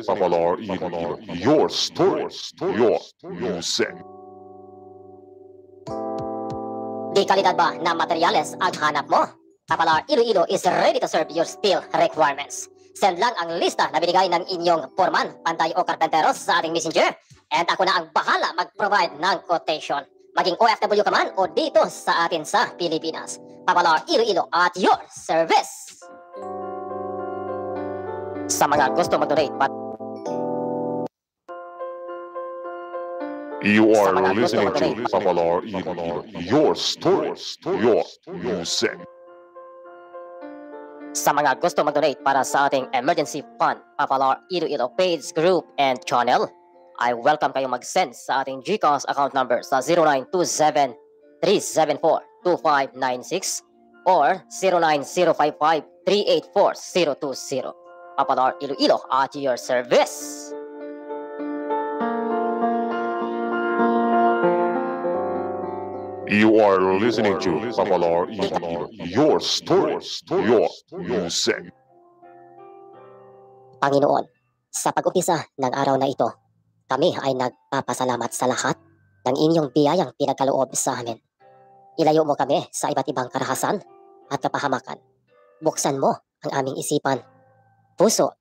Babalar Iloilo. Your story, your music. Di kalidad ba na materyales ang hanap mo? Babalar Iloilo is ready to serve your steel requirements. Send lang ang lista na binigay ng inyong foreman, pantay o karpenteros sa ating messenger. And ako na ang bahala mag-provide ng quotation. Maging OFW ka man o dito sa atin sa Pilipinas. Babalar Iloilo at your service. Sa mga gusto mag-donate You are listening to Babalar Iloilo. Your story, your music. Sa mga gusto mag-donate para sa ating emergency fund, Babalar Iloilo page, group, and channel, I welcome kayo mag-send sa ating GCash account number sa 0927-374-2596 or 09055-384-020. Babalar Iloilo at your service. You are listening to Babalar Iloilo. Your story, your music. Panginoon, sa pag-umpisa ng araw na ito, kami ay nagpapasalamat sa lahat ng inyong biyayang pinagkaloob sa amin. Ilayo mo kami sa iba't ibang karahasan at kapahamakan. Buksan mo ang aming isipan, puso,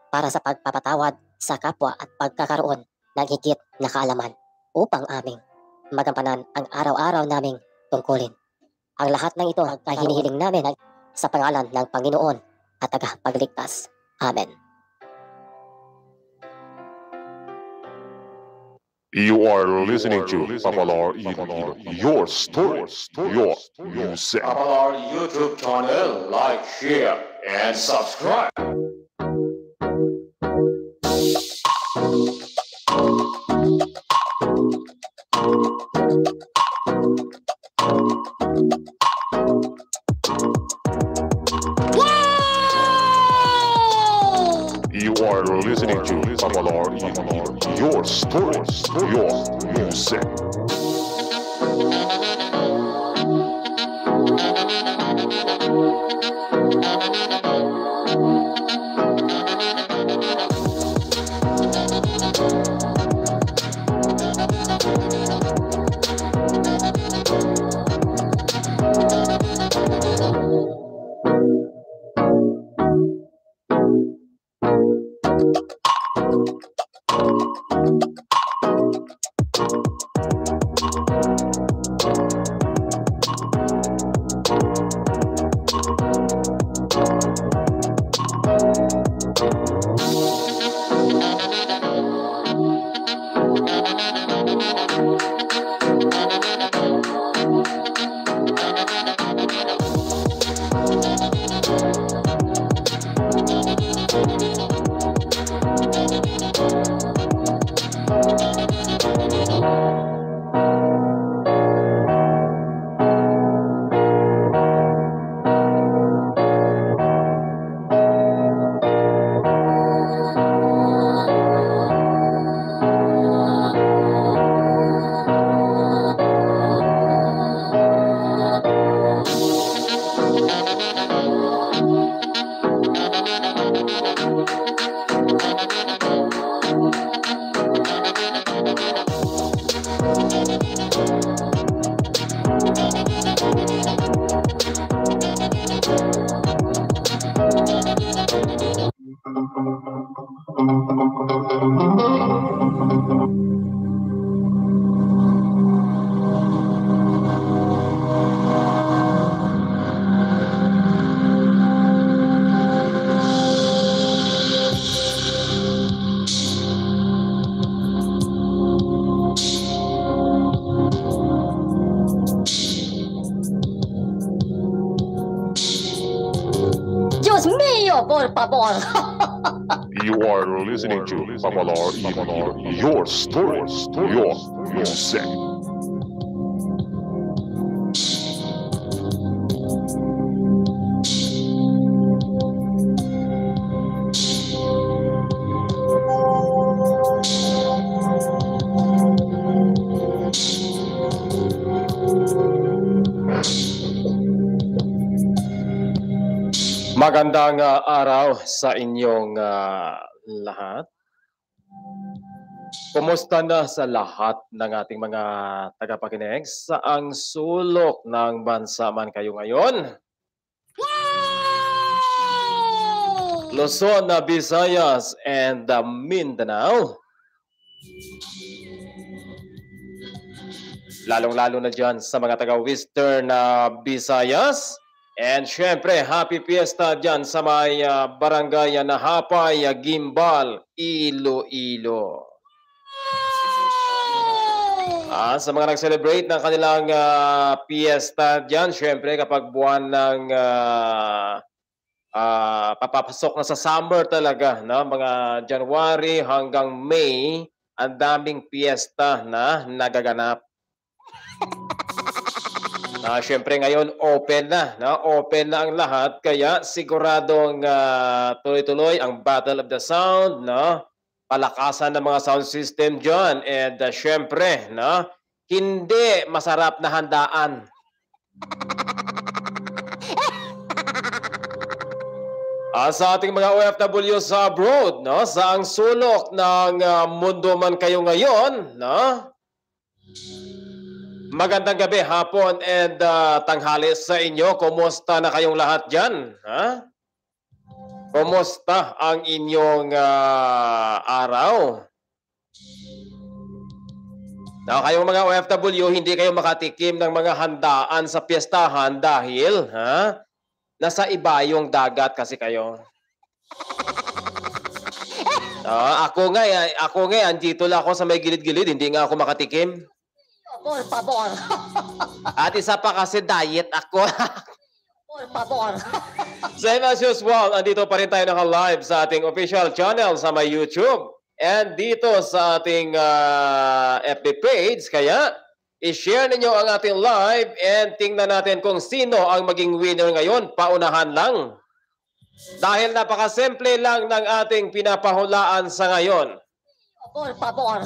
para sa pagpapatawad sa kapwa at pagkakaroon ng higit na kaalaman upang aming magampanan ang araw-araw naming tungkulin. Ang lahat ng ito ay hinihiling namin sa pangalan ng Panginoon at tagapagligtas. Amen. You are listening to Babalar Iloilo. Your story, your music. Babalar YouTube channel, like, share, and subscribe. You are listening to Babalar Iloilo. Your story, your music. Dios mío, por favor. You are listening to Babalar Iloilo. Your story, your music. Magandang araw sa inyong lahat. Kumusta na sa lahat ng ating mga tagapakinig? Saang sulok ng bansa man kayo ngayon? Luzon, Visayas, and Mindanao. Lalong-lalo na dyan sa mga taga-Western Visayas. And syempre, happy fiesta dyan sa may barangay na Hapay, Gimbal, Iloilo. Sa mga nag-celebrate ng kanilang fiesta dyan, syempre kapag buwan ng papapasok na sa summer talaga, no? Mga January hanggang May, ang daming fiesta na nagaganap. Syempre ngayon open na, no? Open na ang lahat, kaya siguradong tuloy-tuloy ang Battle of the Sound, no? Palakasan ng mga sound system dyan, and syempre, no? Hindi masarap na handaan. Sa ating mga OFW sa abroad, no? Sa ang sulok ng mundo man kayo ngayon, no? Magandang gabi, hapon, and tanghali sa inyo. Kumusta na kayong lahat dyan? Ha? Kumusta ang inyong araw? Kayong mga OFW, hindi kayo makatikim ng mga handaan sa piyestahan dahil nasa ibayong dagat kasi kayo. Ako nga, andito lang ako sa may gilid-gilid, hindi nga ako makatikim. Por favor. At isa pa kasi diet ako. Por favor. Same as usual, andito pa rin tayo naka-live sa ating official channel sa may YouTube. And dito sa ating FB page, kaya i-share ninyo ang ating live and tingnan natin kung sino ang maging winner ngayon. Paunahan lang. Dahil napakasimple lang ng ating pinapahulaan sa ngayon. Por favor.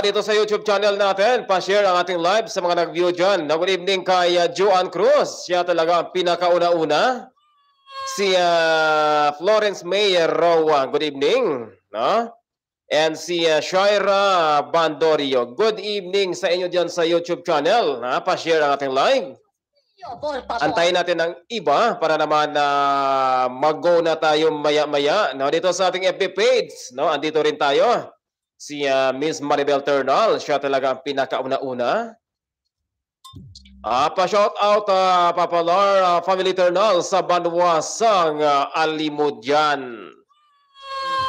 Dito sa YouTube channel natin, pa-share ang ating live sa mga nag-view dyan. Good evening kay Joan Cruz. Siya talaga ang pinakauna-una. Si Florence Mayer Roa. Good evening. No? And si Shaira Bandorio. Good evening sa inyo dyan sa YouTube channel. Pa-share ang ating live. Antayin natin ang iba para naman mag-go na tayo maya-maya. No? Dito sa ating FB page, no? Andito rin tayo. Si Miss Maribel Ternal, siya talaga ang pinakauna-una. Pa-shout out Papalar Family Ternal sa Banwasang Alimudyan.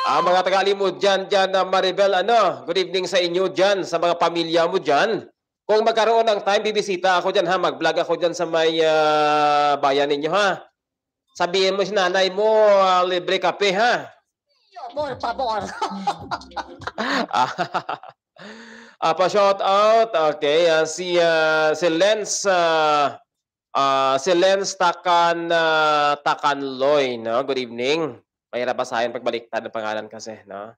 Mga taga-Alimudyan dyan, Maribel, good evening sa inyo dyan, sa mga pamilya mo dyan. Kung magkaroon ng time, bibisita ako dyan, mag-vlog ako dyan sa may bayan ninyo, ha? Sabihin mo si nanay mo, libre kape, ha? Por favor. Pa-shout out, okay, si Lens, Takanloy, no? Good evening. Mahirap basahin pagbaliktad ng pangalan kasi, no?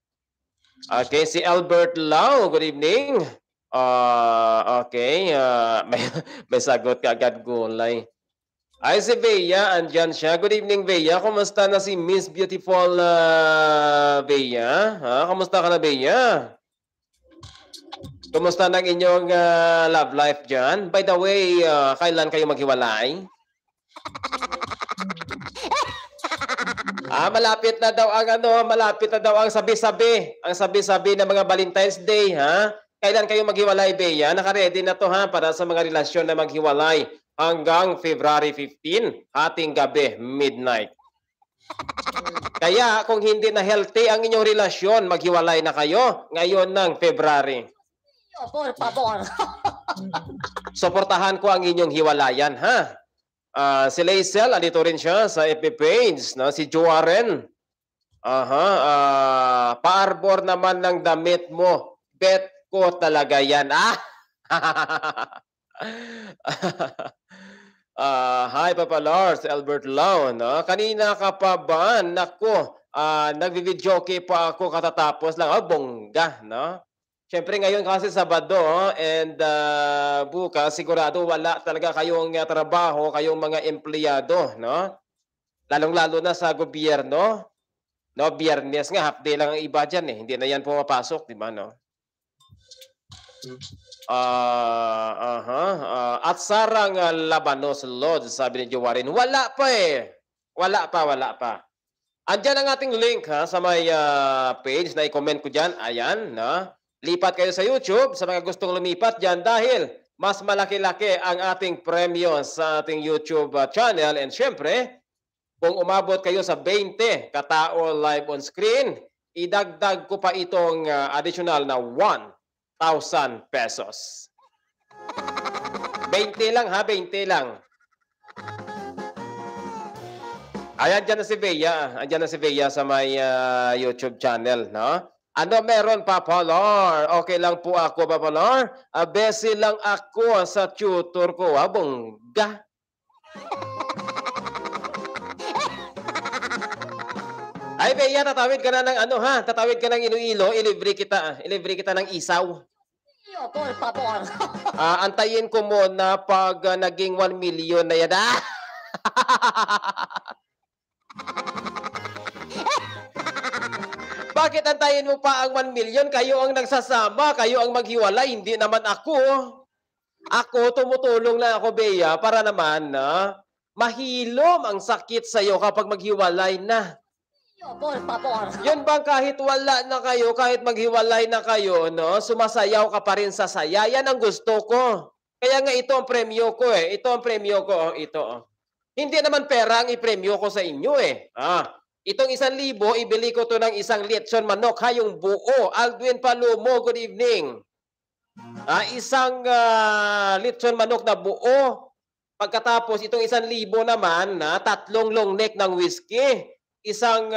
Okay, si Albert Lau, good evening. Okay, may sagot ka agad, gulay. Ay, si Bea, andyan siya. Good evening, Bea. Kumusta na si Miss Beautiful Bea? Kumusta ka na, Bea? Kumusta na ang inyong love life dyan? By the way, kailan kayo maghiwalay? Malapit na daw ang sabi-sabi. Ang sabi-sabi ng mga Valentine's Day, ha? Kailan kayo maghiwalay, Bea? Naka-ready na to, ha? Para sa mga relasyon na maghiwalay hanggang February 15, hating gabi, midnight. Kaya kung hindi na healthy ang inyong relasyon, maghiwalay na kayo ngayon ng February. Por favor. Suportahan ko ang inyong hiwalayan, ha? Si Laisel, andito rin siya sa FB page, no? Si Joaren. Pa-arbor naman ng damit mo. Bet ko talaga yan. Hi, Papa Lars, Albert Lau, no? Kanina ka pa ba? Naku, nagvi-videoke pa ako katatapos lang. Bongga, no? Siyempre ngayon kasi Sabado and bukas sigurado wala talaga kayong trabaho, kayong mga empleyado, no? Lalong-lalo na sa gobyerno. No, Biyernes nga, half day lang ang iba dyan eh. Hindi na yan pumapasok, di ba, no? At sarang Labanos Lodge, sabi ni Jowarin. Wala pa eh. Wala pa. Andyan ang ating link ha, sa may page na i-comment ko dyan. Ayan, na. Lipat kayo sa YouTube sa mga gustong lumipat dyan dahil mas malaki-laki ang ating premyo sa ating YouTube channel. And syempre, kung umabot kayo sa 20 katao live on screen, idagdag ko pa itong additional na 1,000 pesos. 20 lang ha, 20 lang. Ayan, andyan na si Bea sa may YouTube channel, no? Ano meron, Papalar? Okay lang po ako, Papalar. Busy lang ako sa tutor ko, bongga. Ay, Bea, tatawid ka na ng ano ha? Tatawid ka ng Iloilo, ilibre kita ng isaw. Por favor. Antayin ko muna pag naging 1 million na yan. Bakit antayin mo pa ang 1 million? Kayo ang nagsasama, kayo ang maghiwalay, hindi naman ako. Ako, tumutulong na ako, Bea, para naman na mahilom ang sakit sa'yo kapag maghiwalay na. Por favor. Yun bang kahit wala na kayo, kahit maghiwalay na kayo, no, sumasayaw ka pa rin sa saya? Yan ang gusto ko. Kaya nga ito ang premyo ko eh. Ito ang premyo ko, ito. Hindi naman pera ang ipremyo ko sa inyo eh. Itong 1,000, ibili ko to ng isang lechon manok, ha, yung buo. Aldwin Palumo, good evening. Isang lechon manok na buo. Pagkatapos, itong 1,000 naman, 3 long neck ng whiskey. 1,000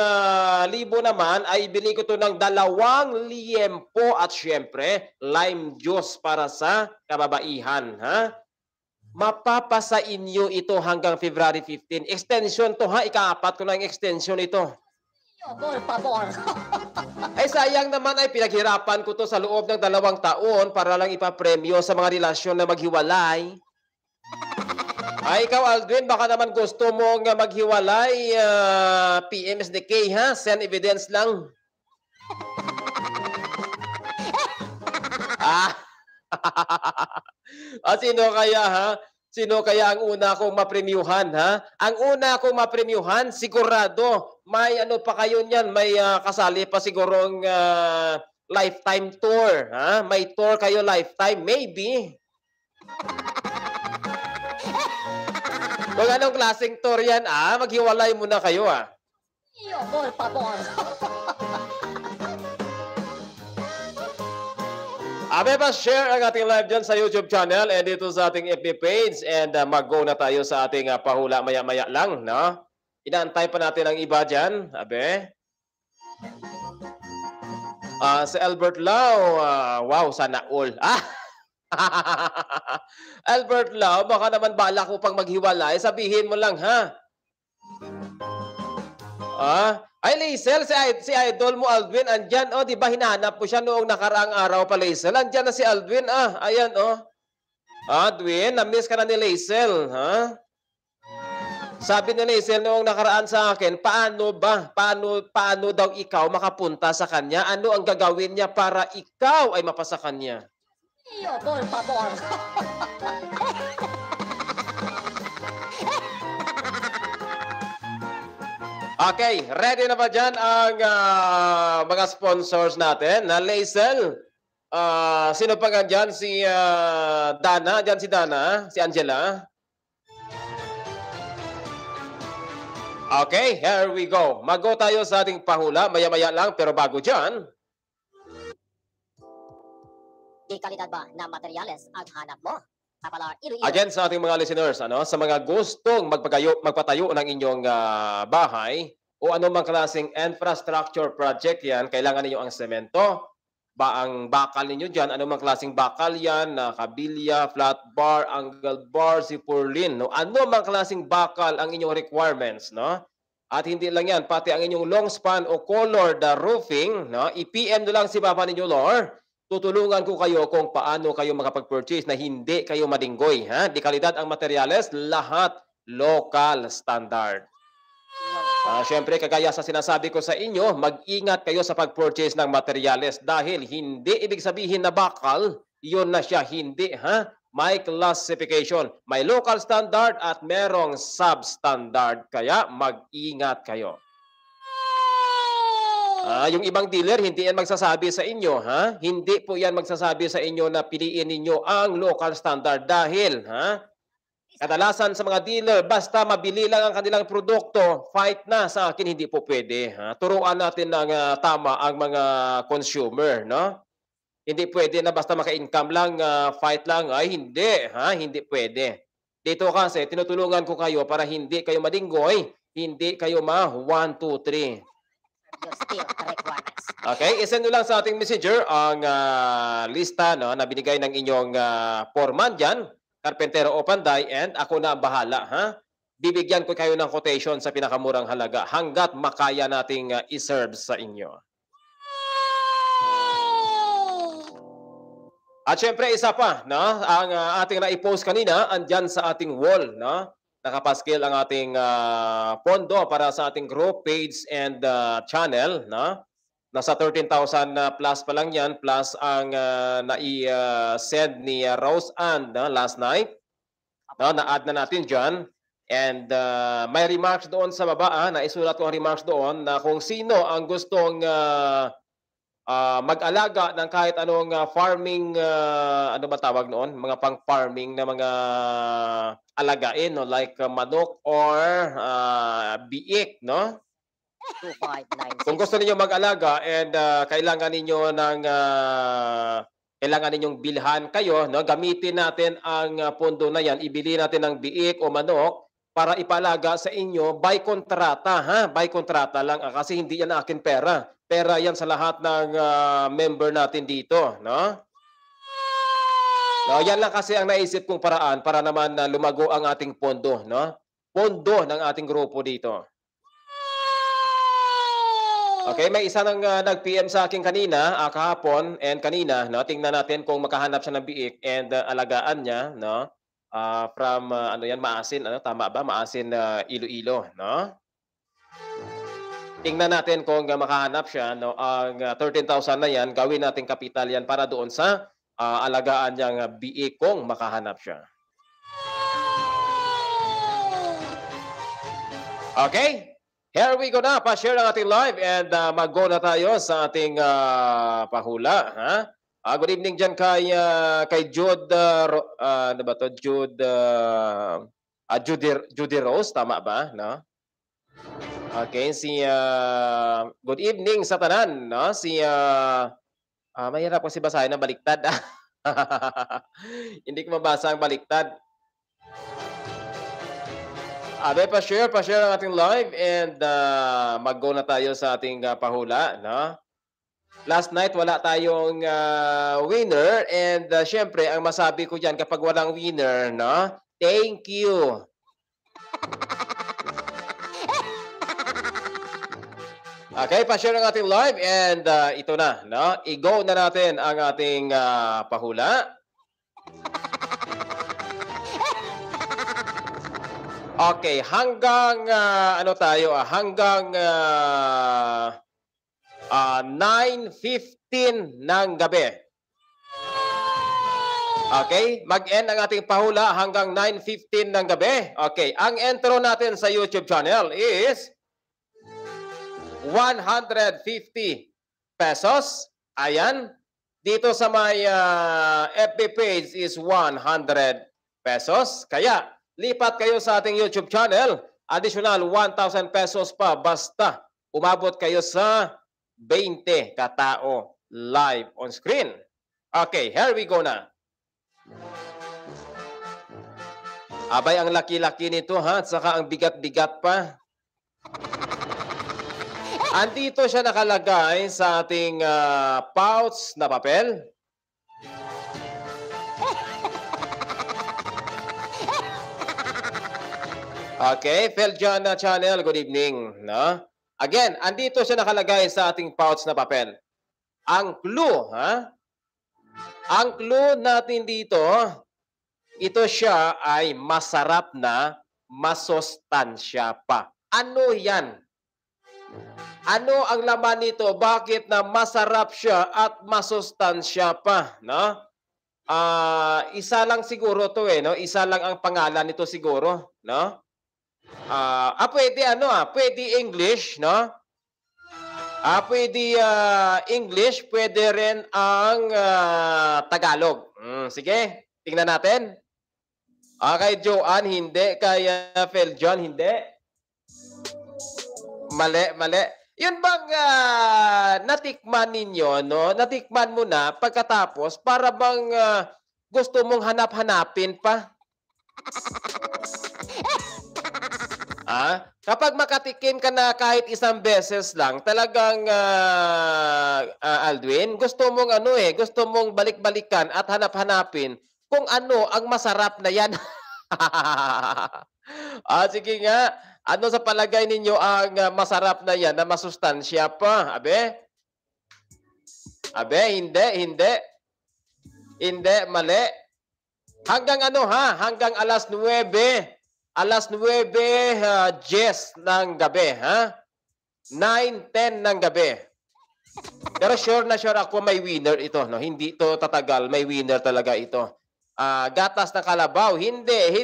naman ay ibili ko to ng 2 liempo at syempre, lime juice para sa kababaihan, ha? Mapapasa inyo ito hanggang February 15. Extension to ha, ika-4 ko na yung extension ito. Por favor. Ay sayang naman ay pinaghirapan ko to sa loob ng 2 taon para lang ipapremyo sa mga relasyon na maghiwalay. Ay ikaw Aldwin, baka naman gusto mong maghiwalay, PMSDK ha, send evidence lang. Sino kaya ha? Sino kaya ang una kong mapremyuhan ha? Ang una kong mapremyuhan, sigurado may ano pa kayo niyan, may kasali pa sigurong lifetime tour, ha? May tour kayo lifetime, maybe. Kung anong klaseng tour yan, maghiwalay muna kayo Por favor. Share ang ating live dyan sa YouTube channel and dito sa ating FB page and mag-go na tayo sa ating pahula maya-maya lang, no? Inaantay pa natin ang iba dyan, si Albert Lau, wow, sana all. Albert Lau, baka naman bala ko pang maghiwalay, sabihin mo lang, ha? Ay, Laisel, si idol mo, Aldwin, andyan, di ba hinahanap mo siya noong nakaraang araw pa, Laisel? Andyan na si Aldwin, ayan, Aldwin, na-miss ka na ni Laisel, ha? Sabi ni Laisel noong nakaraan sa akin, paano daw ikaw makapunta sa kanya? Ano ang gagawin niya para ikaw ay mapasa kanya? Por favor. Okay, ready na ba dyan ang mga sponsors natin? Laisel, sino pa nga dyan? Si Dana, dyan si Dana, si Angela. Okay, here we go. Mag-go tayo sa ating pahula, maya-maya lang, pero bago dyan. Di kalidad ba na materyales ang hanap mo? Papalar, Iloilo. Again sa ating mga listeners, sa mga gustong magpatayo ng inyong bahay o anumang klaseng infrastructure project yan, kailangan ninyo ang semento, ang bakal ninyo dyan, anumang klaseng bakal yan, kabilya, flat bar, angle bar, sipurlin, no? Anumang klaseng bakal ang inyong requirements, no? At hindi lang yan, pati ang inyong long span o colored roofing, no? I-PM nyo lang si Papa ninyo, Lord. Tutulungan ko kayo kung paano kayo makapag-purchase na hindi kayo madinggoy. Ha? Di kalidad ang materyales, lahat local standard. Siyempre, kagaya sa sinasabi ko sa inyo, mag-ingat kayo sa pag-purchase ng materyales dahil hindi ibig sabihin na bakal, yun na siya, hindi, ha? May classification, may local standard at merong substandard, kaya mag-ingat kayo. Yung ibang dealer, hindi yan magsasabi sa inyo, ha? Hindi po yan magsasabi sa inyo na piliin ninyo ang local standard dahil, ha? Kadalasan sa mga dealer, basta mabili lang ang kanilang produkto, fight na. Sa akin, hindi po pwede. Ha? Turuan natin ng tama ang mga consumer, no? Hindi pwede na basta maka-income lang, fight lang. Ay, hindi. Ha? Hindi pwede. Dito kasi, tinutulungan ko kayo para hindi kayo madinggoy, hindi kayo 1, 2, 3. Okay, isend nyo lang sa ating messenger ang lista, no, na binigay ng inyong foreman dyan, karpentero o panday, and ako na ang bahala, ha? Bibigyan ko kayo ng quotation sa pinakamurang halaga hanggat makaya nating iserve sa inyo. At syempre, isa pa, no? Ang ating na-post kanina, andyan sa ating wall, no? Nakapaskil ang ating pondo para sa ating group, page, and channel, no? Nasa 13,000 plus pa lang yan, plus ang nai-send ni Rose Ann last night. No, na-add na natin dyan. And may remarks doon sa baba, naisulat ko ang remarks doon na kung sino ang gustong mag-alaga ng kahit anong farming, ano ba tawag noon? Mga pang-farming na mga alagain, no? Like manok or biik, no? 2596. Kung gusto niyo mag-alaga and kailangan ninyo ng kailangan ninyong bilhan kayo, no? Gamitin natin ang pondo na yan, ibili natin ng biik o manok para ipalaga sa inyo by kontrata, ha? By kontrata lang kasi hindi yan akin pera. Pera yan sa lahat ng member natin dito, no? No, yan lang kasi ang naisip kong paraan para naman lumago ang ating pondo, no? Pondo ng ating grupo dito. Okay, may isa nang nag-PM sa akin kanina, kahapon and kanina, no? Tingnan natin kung makahanap siya ng biik and alagaan niya, no? From ano yan, Maasin, ano tama ba? Maasin, Iloilo, no? Tingnan natin kung makahanap siya, no? Ang 13,000 na yan, gawin natin kapital yan para doon sa alagaan niyang biik kung makahanap siya. Okay? Here we go na, pa-share ang ating live and mag-go na tayo sa ating pahula. Ha? Good evening dyan kay Jude, ano ba to? Judy Rose, tama ba? No? Okay, good evening sa tanan. No? Mahirap kasi basahin ng baliktad. Hindi ko mabasa ang baliktad. Pa-share ang ating live and mag-go na tayo sa ating pahula, no? Last night wala tayong winner and syempre ang masabi ko diyan kapag walang winner, no? Thank you. Okay, pa-share ang ating live and ito na, no? I-go na natin ang ating pahula. Okay, hanggang ano tayo? Hanggang 9:15 ng gabi. Okay, mag-end ang ating pahula hanggang 9:15 ng gabi. Okay, ang intro natin sa YouTube channel is 150 pesos. Ayan. Dito sa may FB page is 100 pesos. Kaya lipat kayo sa ating YouTube channel. Additional 1,000 pesos pa basta umabot kayo sa 20 katao live on screen. Okay, here we go na. Abay, ang laki-laki nito ha, at saka ang bigat-bigat pa. Andito siya nakalagay sa ating pouch na papel. Okay, Feljan channel, good evening. No? Again, andito siya nakalagay sa ating pouch na papel. Ang clue, ha? Ang clue natin dito, ito siya ay masarap na masustansya pa. Ano yan? Ano ang laman nito? Bakit na masarap siya at masustansya pa, no? Isa lang siguro 'to no? Isa lang ang pangalan nito siguro, no? Pwede pwede English, no? Pwede English, pwede rin ang Tagalog. Sige, tingnan natin. Kay Joanne, hindi. Kay Feljon, hindi. Mali, mali. Yun bang natikman ninyo, no? Natikman mo na pagkatapos para bang gusto mong hanap-hanapin pa? Kapag makatikim ka na kahit isang beses lang, talagang Aldwin, gusto mong gusto mong balik-balikan at hanap-hanapin kung ano ang masarap na yan. Sige nga. Ano sa palagay ninyo ang masarap na yan na masustansya pa? Abe? Hindi, hindi. Hindi, mali. Hanggang hanggang alas 9. Alas 9:10 ng gabi, 9:10 ng gabi. Pero sure na sure ako may winner ito, no? Hindi ito tatagal, may winner talaga ito. Gatas na kalabaw, hindi.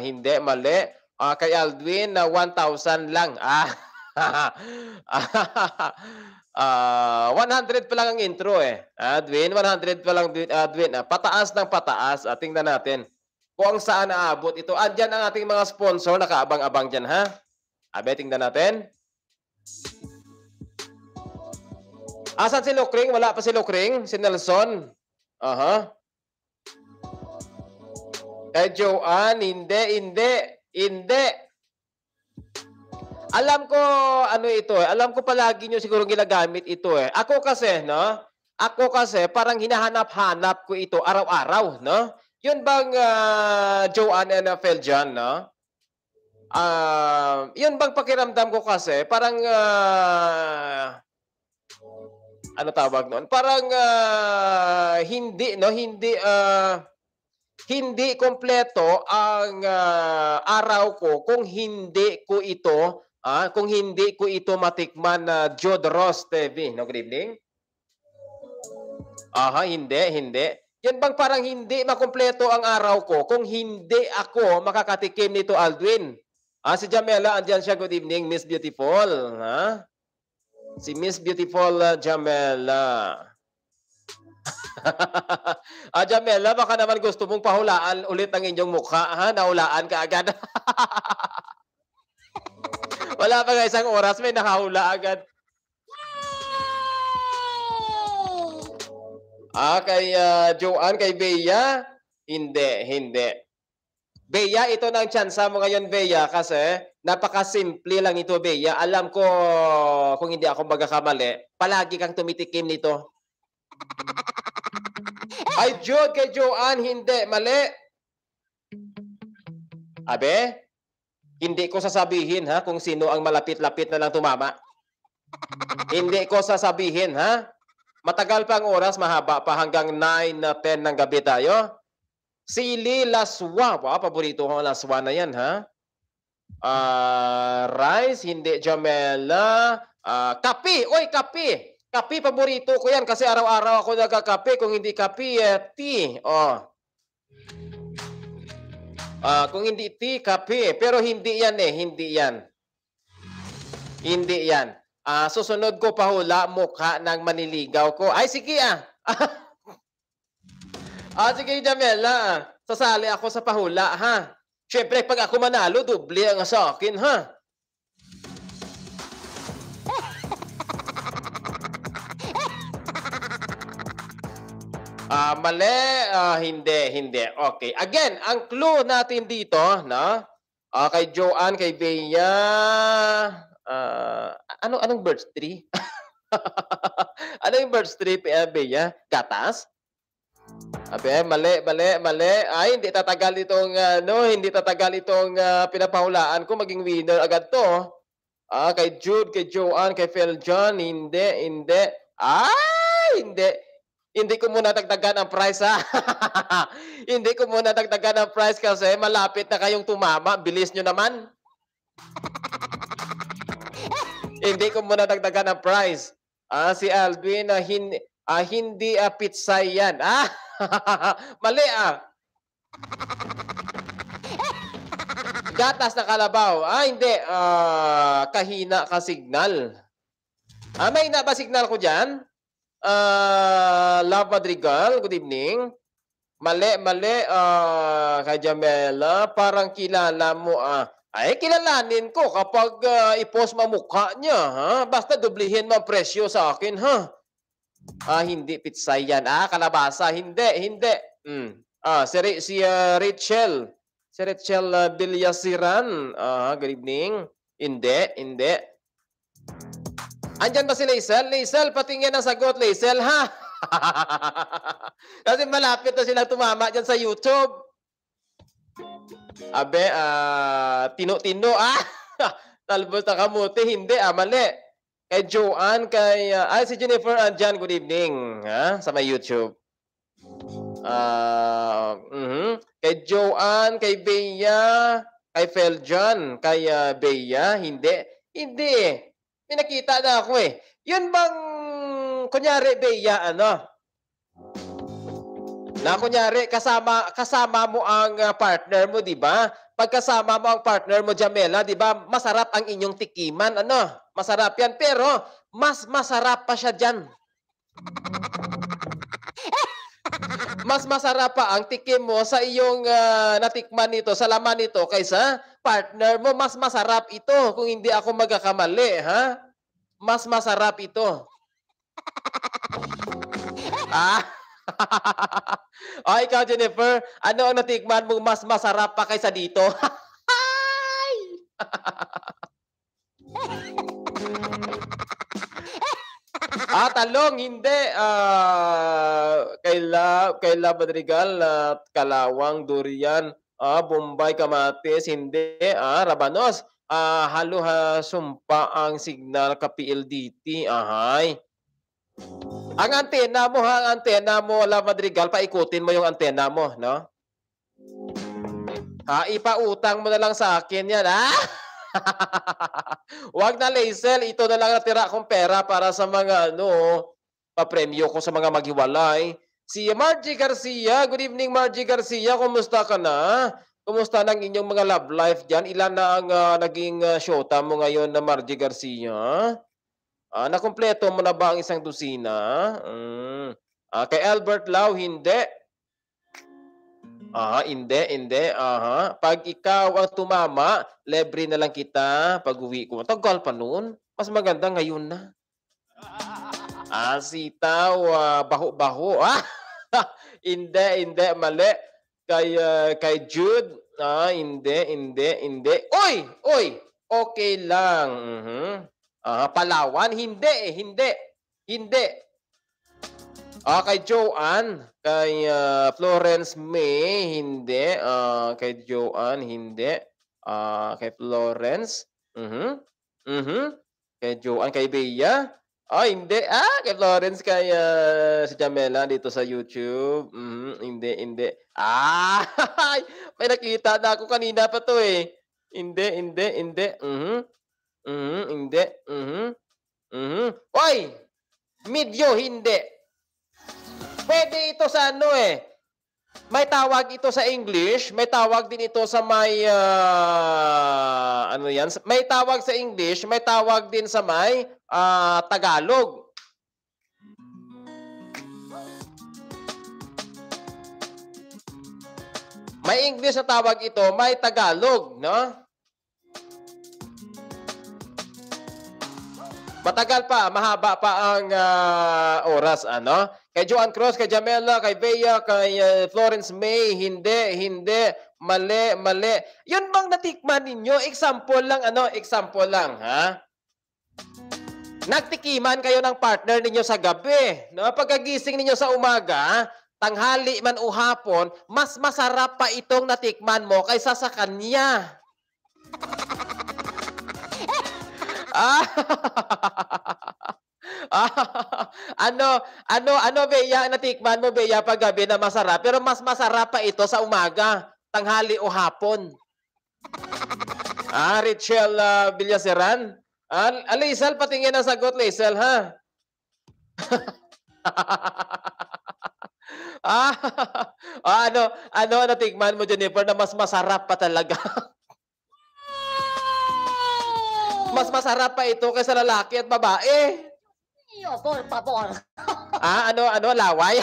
Hindi, mali. Kay Aldwin, 1,000 lang. 100 pa lang ang intro Aldwin, 100 pa lang, Aldwin. Pataas ng pataas. Tingnan natin kung saan naabot ito. Andyan ang ating mga sponsor, nakaabang-abang dyan, tingnan natin. Asan si Lokring? Wala pa si Lokring. Si Nelson. Kay Joanne, hindi. Alam ko, ito Alam ko palagi nyo siguro ginagamit ito Ako kasi, no? Parang hinahanap-hanap ko ito araw-araw, no? Yun bang Joanne and Feljan, no? Yun bang pakiramdam ko kasi, parang, ano tawag noon? Parang, hindi, no? Hindi kompleto ang araw ko kung hindi ko ito matikman na Jodros TV. No, good evening. Hindi. Yan bang parang hindi makumpleto ang araw ko kung hindi ako makakatikim nito, Aldwin? Si Jamela, andyan siya. Good evening, Miss Beautiful. Si Miss Beautiful Jamela. Jamela, baka naman gusto mong pahulaan ulit ang inyong mukha, Nahulaan ka agad. Wala pa nga isang oras, may nakahula agad. Kay Joanne, kay Bea, hindi. Bea, ito na ang tsansa mo ngayon, Bea, kasi napakasimple lang ito, Bea. Alam ko, kung hindi ako magkakamali, palagi kang tumitikim nito. Ay, Jude, kay Joanne, hindi. Mali. Hindi ko sasabihin, kung sino ang malapit-lapit na lang tumama. Hindi ko sasabihin, Matagal pa ang oras, mahaba pa hanggang 9 na 10 ng gabi tayo. Sili laswa. Paborito ko ang laswa na yan, Rice, hindi. Jamela. Kapi. Oy, kapi. Kapi, paborito ko yan kasi araw-araw ako nagkakape. Kung hindi kapi, tea. Kung hindi tea, kape. Pero hindi yan Hindi yan. Susunod ko pahula, mukha ng maniligaw ko. Ay, sige sige, Jamela. Sasali ako sa pahula, Siyempre, pag ako manalo, doble ang sa akin, Mali. Hindi. Okay. Again, ang clue natin dito, no? Kay Joanne, kay Bea, anong birds tree? Ano yung birds tree, Bea? Gatas? Mali. Ay, hindi tatagal itong pinapahulaan ko. Maging winner agad to. Kay Jude, kay Joanne, kay Feljon, hindi. Ay, hindi. Hindi ko muna dagdagan ang price, Hindi ko muna dagdagan ang price kasi malapit na kayong tumama. Bilis nyo naman. Hindi ko muna dagdagan ng price. Si Alvin, hindi pizza yan. Mali Gatas na kalabaw. Hindi. Kahina ka signal. May na ba signal ko dyan? Love Madrigal, good evening. Mali. Kay Jamela, parang kilala mo Ay, kilalanin ko kapag i-post mo mukha niya, ha? Basta dublihin mo ang presyo sa akin, ha? Hindi pizza yan. Kalabasa. Hindi. Si Rachel. Si Rachel Bilyasiran. Good evening. Hindi. Andyan ba si Laisel? Laisel, patingin ang sagot, Laisel, ha? Kasi malapit na sila tumama dyan sa YouTube. Tino-tino, talbos na kamuti, hindi, mali. Kay Joanne, si Jennifer andyan, good evening, sa may YouTube. Kay Joanne, kay Bea, kay Feljan, kay Bea, hindi. May nakita na ako Yun bang, kunyari, Bea, na kunyari, kasama mo ang partner mo, di ba? Pag kasama mo ang partner mo, Jamela, di ba? Masarap ang inyong tikiman, Masarap yan, pero mas masarap pa siya dyan. Mas masarap pa ang tikim mo sa iyong natikman nito, sa laman nito, kaysa partner mo. Mas masarap ito kung hindi ako magkakamali, ha? Mas masarap ito. Ikaw, Jennifer, ano ang natikman mo mas masarap pa kaysa dito? Talong, hindi. Kay Madrigal, kalawang, durian, Bombay, kamatis, hindi. Rabanos, halo sumpa ang signal ka PLDT. Ang antena mo, Love Madrigal, paikutin mo yung antena mo, no? Ipautang mo na lang sa akin yan, Wag na, Laisel. Ito na lang natira kong pera para sa mga, papremyo ko sa mga maghiwalay. Si Margie Garcia, good evening, Margie Garcia. Kumusta ka na? Kumusta ng inyong mga love life dyan? Ilan na ang naging shota mo ngayon na Margie Garcia? Nakumpleto mo na ba ang isang dosina? Kay Albert Lau, hindi. Hindi. Pag ikaw ang tumama, libre na lang kita pag uwi ko. Tagal pa noon. Mas maganda ngayon na. Sitaw, baho-baho. Hindi. Mali. Kay Jude, hindi. Oy! Okay lang. Palawan, hindi. Kay Joanne, kay Florence May, hindi. Kay Joanne, hindi. Kay Florence, Kay Joanne, kay Bea, hindi. Kay Florence, kay si Jamela dito sa YouTube, hindi. May nakita na ako kanina pa to Hindi. Oy! Medyo hindi. Pwede ito sa may tawag ito sa English, may tawag din ito sa may may tawag sa English, may tawag din sa may Tagalog. May English na tawag ito, may Tagalog, no? Matagal pa, mahaba pa ang oras, Kay Joanne Cruz, kay Jamela, kay Bea, kay Florence May, hindi, mali. Yun bang natikman ninyo? Example lang, ha? Nagtikiman kayo ng partner ninyo sa gabi, no? Pagkagising ninyo sa umaga, tanghali man o hapon, mas masarap pa itong natikman mo kaysa sa kanya. Ano, Bea, natikman mo, Bea, paggabi na masarap, pero mas masarap pa ito sa umaga, tanghali o hapon. Rachel Bilyasiran, Liesel, patingin ang sagot, Liesel, ha? ah, ano, natikman mo, Jennifer, na mas masarap pa talaga? Mas masarap pa ito kaysa lalaki at babae. Yo, por favor. Ano, laway?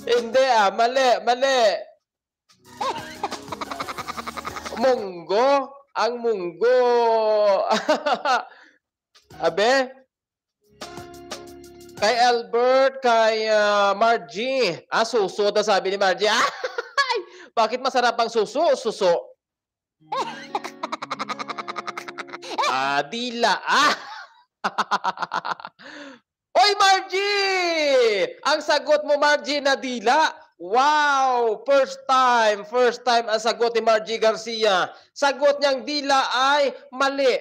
Hindi mali. Munggo, ang munggo. Abe? Kay Albert, kay Margie. Suso daw sabi ni Margie. Bakit masarap ang suso? Suso. Dila. Oy, Margie! Ang sagot mo, Margie, na dila. Wow! First time ang sagot ni Margie Garcia. Sagot niyang dila ay mali.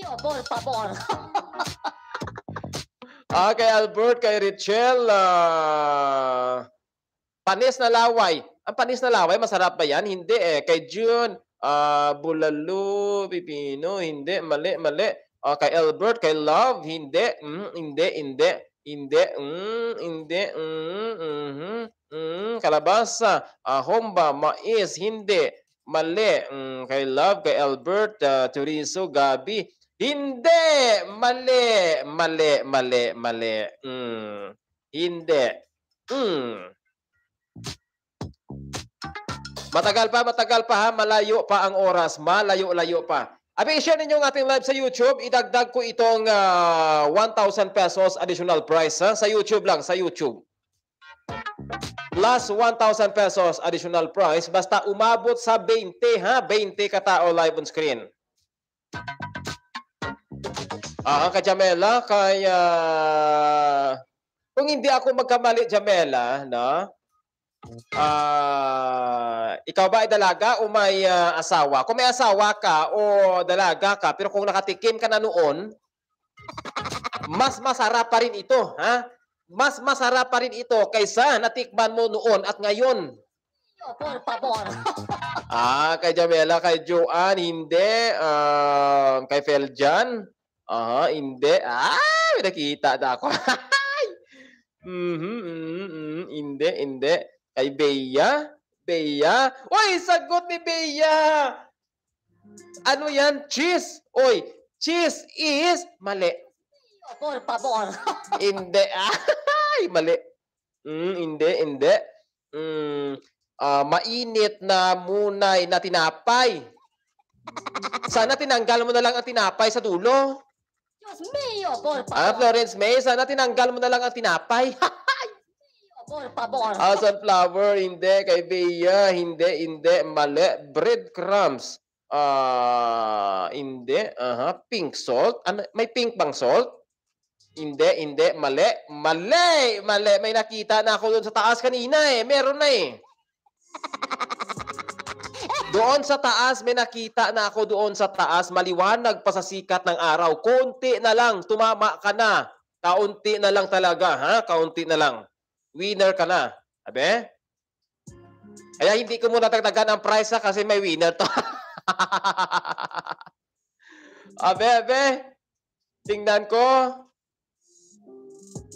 Yo, por favor. Kay Albert, kay Richel, panis na laway. Ang panis na laway, masarap ba yan? Hindi eh. Kay June, bulalo, pipino, hindi. Mali. Kay Albert, kay Love, hindi. Hindi. Kalabasa, homba, mais, hindi. Mali. Kay Love, kay Albert, chorizo, gabi. Hindi. Mali. Hindi. Matagal pa ha. Malayo pa ang oras. Malayo pa. I-share ninyo ang ating live sa YouTube. Idagdag ko itong 1,000 pesos additional price ha? Sa YouTube lang, sa YouTube. Plus 1,000 pesos additional price basta umabot sa 20 ha? 20 katao live on screen. Kay Jamela, kay kung hindi ako magkamali, Jamela, no? Ikaw ba ay dalaga o may asawa? Kung may asawa ka o dalaga ka, pero kung nakatikim ka na noon, mas masarap pa rin ito, ha? Mas masarap pa rin ito kaysa natikman mo noon at ngayon. Yo, por favor. Kay Jamela, kay Joanne, hindi. Kay Feljan, hindi. May nakita na ako. Hindi. Kay Bea. Uy, sagot ni Bea. Ano yan? Cheese. Uy, cheese is mali. Yo, por favor. Hindi. Mali. Hindi. Mainit na munay na tinapay. Sana tinanggal mo na lang ang tinapay sa dulo. Dios mío, por favor. Florence May, sana tinanggal mo na lang ang tinapay. Por favor. Sunflower, hindi. Kay Bea, hindi. Mali. Breadcrumbs. Hindi. Pink salt. May pink bang salt? Hindi. Mali. May nakita na ako doon sa taas kanina eh. Meron na eh. Doon sa taas, may nakita na ako doon sa taas. Maliwanag pa sa sikat ng araw. Konti na lang. Tumama ka na. Kaunti na lang talaga. Kaunti na lang. Winner ka na. Abe? Kaya hindi ko muna dagdagan ang price kasi may winner to. Abe. Tingnan ko.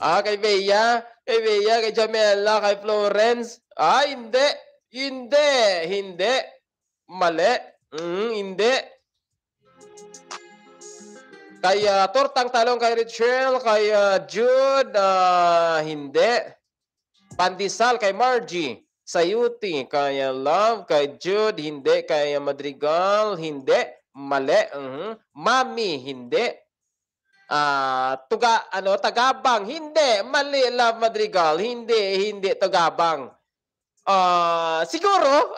Kay Bea. Kay Jamela. Kay Florence. Hindi. Mali. Hindi. Kay Tortang Talong, kay Richelle, kay Jude, hindi. Pandesal, kay Margie. Sayuti, kay Love, kay Jude, hindi. Kay Madrigal, hindi. Mali. Mami, hindi. Tagabang, hindi. Mali, Love Madrigal, hindi. Tagabang. Siguro,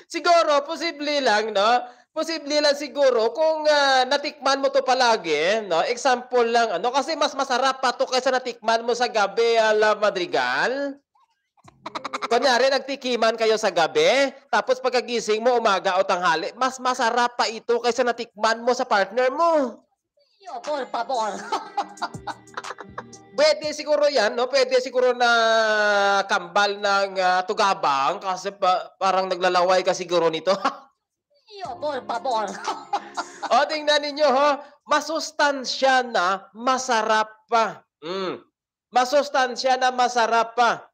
siguro, posible lang, no? Posible lang siguro kung natikman mo to palagi, no? Example lang, kasi mas masarap pa to kaysa natikman mo sa gabi, Love Madrigal. Kunyari, nagtikiman kayo sa gabi, tapos pagkagising mo, umaga o tanghali, mas masarap pa ito kaysa natikman mo sa partner mo. Yo, por favor. Pwede siguro yan, no? Pwede siguro na kambal ng tugabang kasi parang naglalaway ka siguro nito. Yo, por favor. O, tingnan ninyo, ho. Masustansya na masarap pa. Masustansya na masarap pa.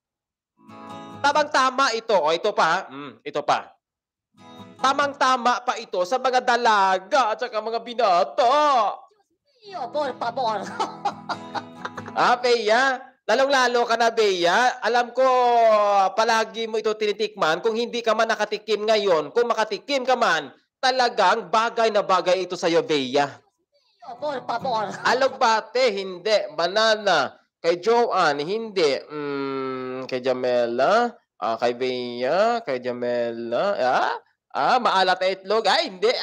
Tamang-tama ito. O, ito pa, ha? Ito pa. Tamang-tama pa ito sa mga dalaga at saka mga binata. Yo, por favor. Bea, lalong-lalo ka na, Bea. Alam ko, palagi mo ito tinitikman. Kung hindi ka man nakatikim ngayon, kung makatikim ka man, talagang bagay na bagay ito sa'yo, Bea. Yo, por favor. Alugbate, hindi. Banana. Kay Joanne, hindi. Kay Jamela. Kay Bea. Kay Jamela. Maalat na itlog. Hindi.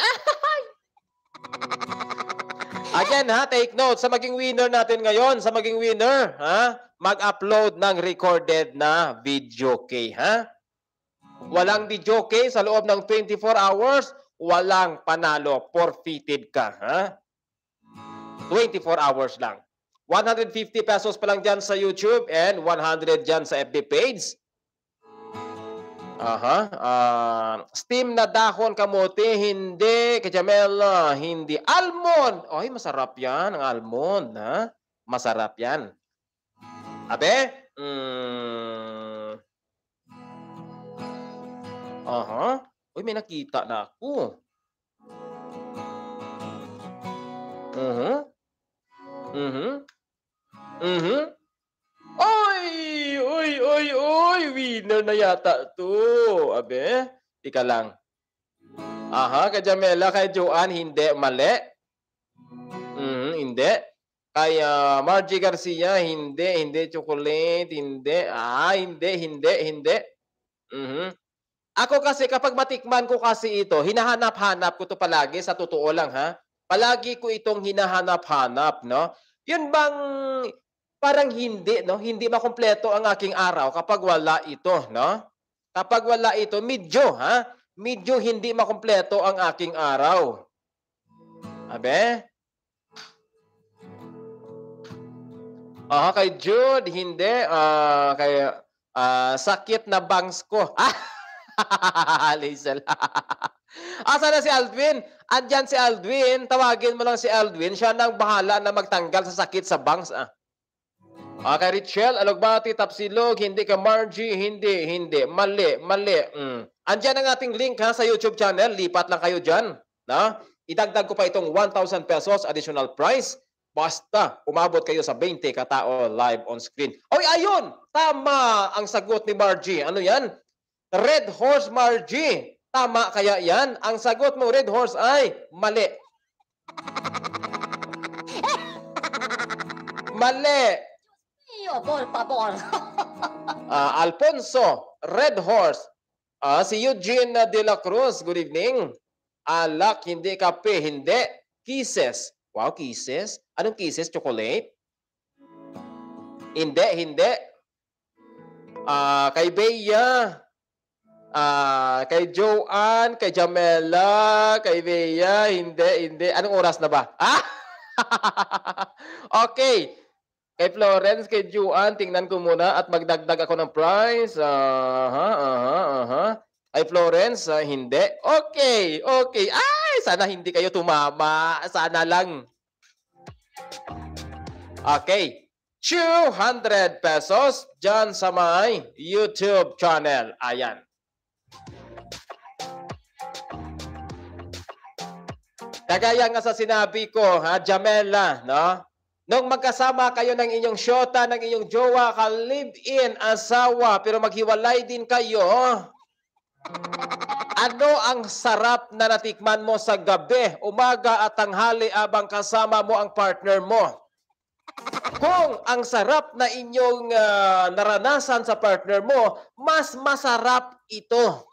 Again, ha, take note. Sa maging winner natin ngayon, sa maging winner, ha, mag-upload ng recorded na video kay, ha? Walang video kay sa loob ng 24 hours, walang panalo. Forfeited ka, ha? 24 hours lang. 150 pesos pa lang dyan sa YouTube and 100 dyan sa FB page. Steam na dahon kamote, hindi. Kajamela, hindi. Almond! Ay, masarap yan, ang almond, ha? Masarap yan. Abe? Uy, may nakita na ako. Oy, winner na yata to. Abe, tika lang. Kay Jamela, kay Joanne, hindi, mali. Hindi. Kay Margie Garcia, hindi, chocolate, hindi. Hindi. Ako kasi, kapag matikman ko kasi ito, hinahanap-hanap ko to palagi, sa totoo lang, ha? Palagi ko itong hinahanap-hanap, no? Yun bang parang hindi, no? Hindi makumpleto ang aking araw kapag wala ito, no? Kapag wala ito, medyo, ha? Medyo hindi makumpleto ang aking araw. Abe? Kay Jude, hindi. Kay sakit na bangs ko. Lizel. Asa na si Aldwin? Andyan si Aldwin. Tawagin mo lang si Aldwin. Siya nang bahala na magtanggal sa sakit sa bangs. Kay Richelle, Alugbati, Tapsilog, hindi ka Margie, hindi. Mali. Andyan ang ating link, ha, sa YouTube channel. Lipat lang kayo dyan. Na? Idagdag ko pa itong 1,000 pesos additional price. Basta umabot kayo sa 20 katao live on screen. Oy, ayun! Tama ang sagot ni Margie. Ano yan? Red Horse, Margie. Tama kaya yan? Ang sagot mo, Red Horse, ay mali. Mali. Yo, por favor. Alfonso, Red Horse. Si Eugene de la Cruz, good evening. Alak, hindi. Kape, hindi. Kisses. Wow, kisses. Anong kisses? Chocolate? Hindi. Kay Bea. Kay Joanne, kay Jamela, kay Bea, hindi. Anong oras na ba? Okay. Kay Florence, kay Joanne, tingnan ko muna at magdagdag ako ng price. Kay Florence, hindi. Okay. Ay, sana hindi kayo tumama. Sana lang. Okay. 200 pesos dyan sa may YouTube channel. Ayan. Kagaya nga sa sinabi ko, ha, Jamela, no? Nung magkasama kayo ng inyong syota, ng inyong jowa, ka-live-in, asawa, pero maghiwalay din kayo, ano ang sarap na natikman mo sa gabi, umaga at tanghali abang kasama mo ang partner mo? Kung ang sarap na inyong naranasan sa partner mo, mas masarap ito.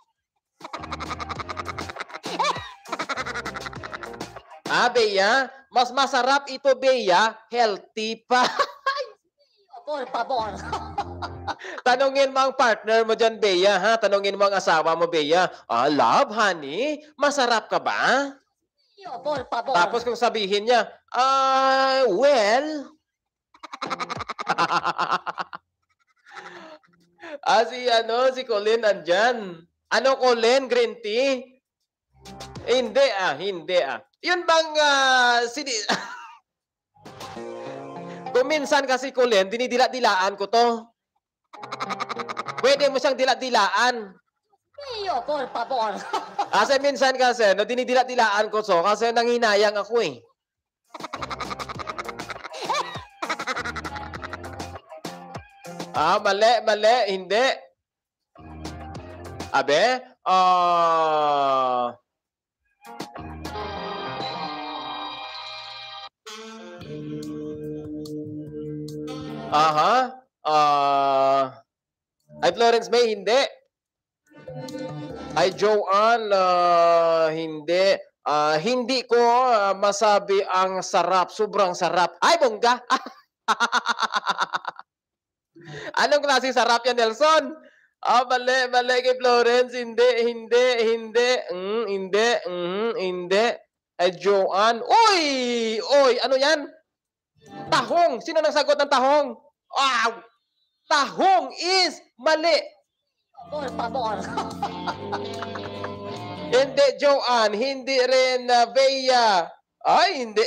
Bea, mas masarap ito, Bea. Healthy pa. Por favor. Tanungin mo ang partner mo dyan, Bea, ha? Tanungin mo ang asawa mo, Bea. Love, honey, masarap ka ba? Por favor. Tapos kung sabihin niya, well, Si Colin andyan. Ano Colin? Green tea? Hindi hindi Yun bang kung minsan kasi Colin, dinidila-dilaan ko to. Pwede mo siyang dila-dilaan. Iyo, por favor. Kasi minsan kasi, no, dinidila-dilaan ko to kasi nanghinayang ako eh. Mali, hindi. Abe, ay Florence May, hindi. Ay Joanne, hindi. Hindi ko masabi ang sarap. Sobrang sarap. Ay, bongga! Anong klaseng sarap yan, Nelson? Mali kay Florence. Hindi. Ay Joanne. Oy, ano yan? Tahong. Sino nagsagot ng tahong? Tahong is mali. Por favor. Hindi, Joanne. Hindi rin, Bea. Ay, hindi.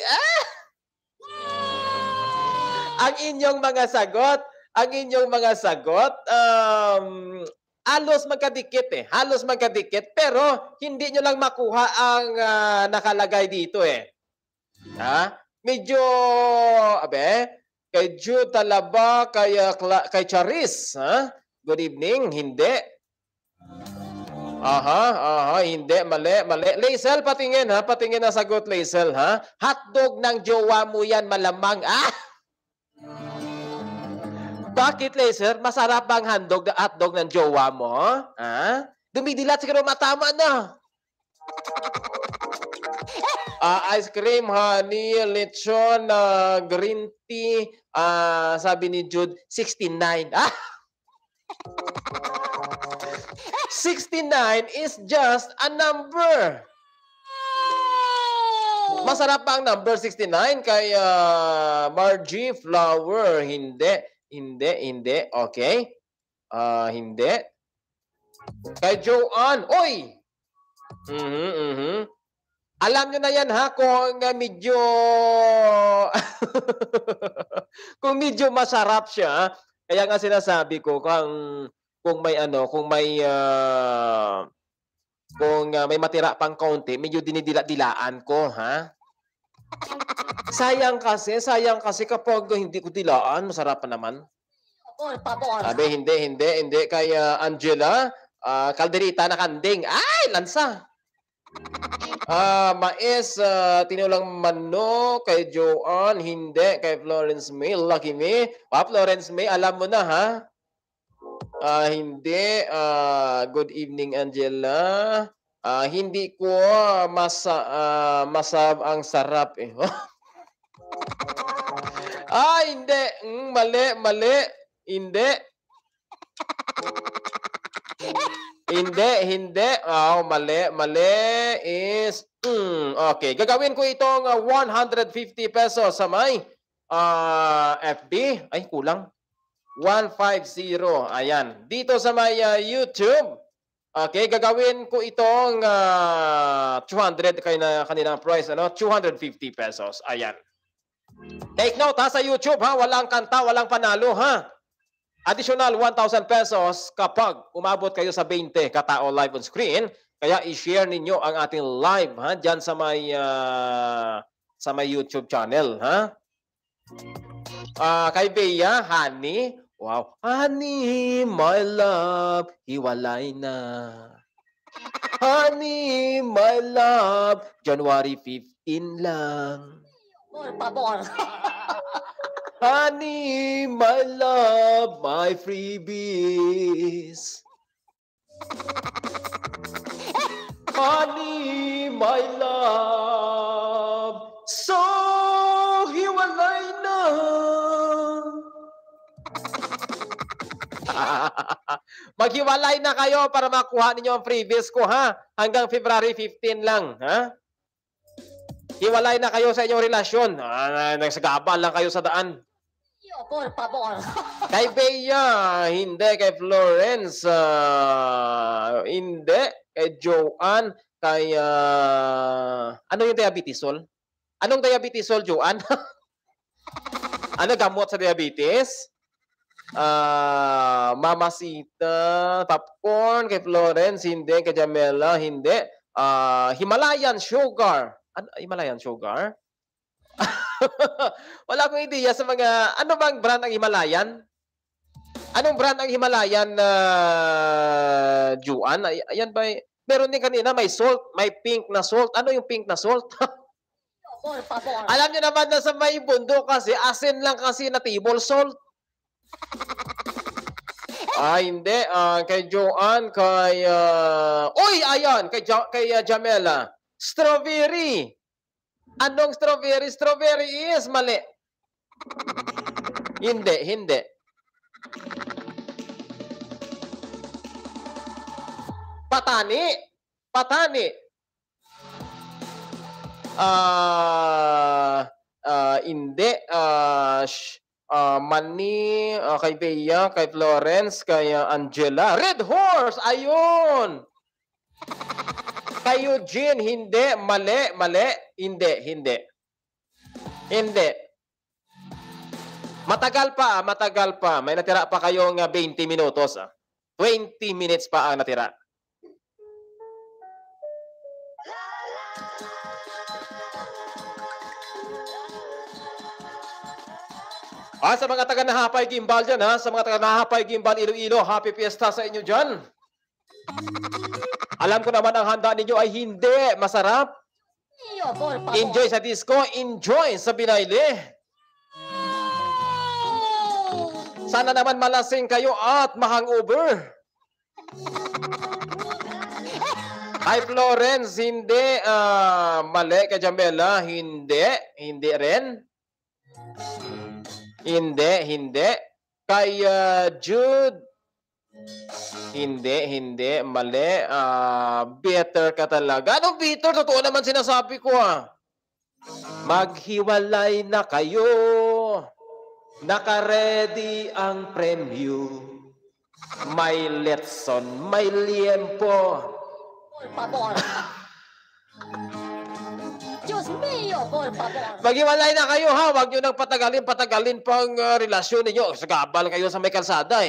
Ang inyong mga sagot, halos magkadikit eh. Halos magkadikit. Pero, hindi nyo lang makuha ang nakalagay dito eh. Medyo, kay Jude Talaba, kay Charis, Good evening, hindi. Hindi, mali. Laisel, patingin patingin na sagot, Laisel, Hotdog ng jowa mo yan, malamang, Bakit, Laisel? Masarap bang hotdog ng jowa mo? Dumidilat siguro matama na. Ice cream, honey, lechon, green tea, sabi ni Jude, 69. 69 is just a number. Masarap pa ang number 69 kay Margie Flower. Hindi. Okay. Hindi. Kay Joanne. Oy! Alam nyo na yan kung medyo kung medyo masarap siya. Kaya nga sinasabi ko kung may matira pang kaunti, medyo dinidila-dilaan ko, Sayang kasi kapag hindi ko dilaan, masarap pa naman. Por favor. Hindi. Kay Angela, kalderita na kanding. Ay, lansa. Mais, tinulang manok, kay Joanne, hindi. Kay Florence May, lucky me. Florence May, alam mo na, hindi. Good evening, Angela. Hindi ko masab ang sarap eh. Hindi. Mali. Hindi. Hindi. Mali is okay. Gagawin ko itong 150 pesos sa may FB. Ay, kulang. 150. Ayan. Dito sa may YouTube. Okay, gagawin ko itong 200 kanilang price, 250 pesos. Ayan. Take note sa YouTube walang kanta, walang panalo Additional 1,000 pesos kapag umabot kayo sa 20 katao live on screen. Kaya i-share ninyo ang ating live diyan sa may YouTube channel, kay Bea, honey. Wow. Honey, my love, hiwalay na. Honey, my love, January 15 lang. Por favor. Honey, my love, my freebies. Honey, my love, so hiwalay na. Maghiwalay na kayo para makuha ninyo ang freebies ko hanggang February 15 lang Hiwalay na kayo sa inyong relasyon. Nagsagabal lang kayo sa daan. Por favor. Kay Bea, hindi. Kay Florence, hindi. Kay Joanne, kay... ano yung diabetesol? Anong diabetesol, Joanne? Ano gamot sa diabetes? Mamasita, popcorn, kay Florence, hindi. Kay Jamela, hindi. Himalayan sugar. Ano, Himalayan sugar? Wala akong ideya sa mga... Ano bang brand ang Himalayan? Anong brand ang Himalayan na Juan? Ayan ba? Meron din kanina, may salt, may pink na salt. Ano yung pink na salt? Por favor. Alam niyo naman na sa may bundok kasi, asin lang kasi na table salt. Hindi. Kay Joanne, kay... Uy, ayan! Kay Jamela. Strawberry. Anong strawberry? Strawberry is mali. Hindi, hindi. Patani. Patani. Hindi. Mani, kay Bea, kay Florence, kay Angela. Red Horse! Ayun! Kay Eugene, hindi. Mali, mali. Hindi, hindi. Hindi. Matagal pa, matagal pa. May natira pa kayong 20 minutos. 20 minutes pa ang natira. Sa mga taga-Nahapay Gimbal dyan, ha? Sa mga taga-Nahapay Gimbal, Iloilo, happy fiesta sa inyo dyan. Alam ko naman ang handa ninyo ay hindi masarap. Por favor. Enjoy sa disco, enjoy sa binayle. Sana naman malasing kayo at mahangover. Kay Florence, hindi. Mali. Kay Jamela, hindi. Hindi rin. Hindi, hindi. Kay Jude, hindi, hindi. Mali. Bitter ka talaga. Anong bitter? Totoo naman sinasabi ko, Maghiwalay na kayo. Naka-ready ang premyo. May lesson, may liempo. Por favor. Diyos mío, por favor. Maghiwalay na kayo, ha? Huwag nyo nang patagalin pang relasyon ninyo. Sagabal kayo sa may kalsada,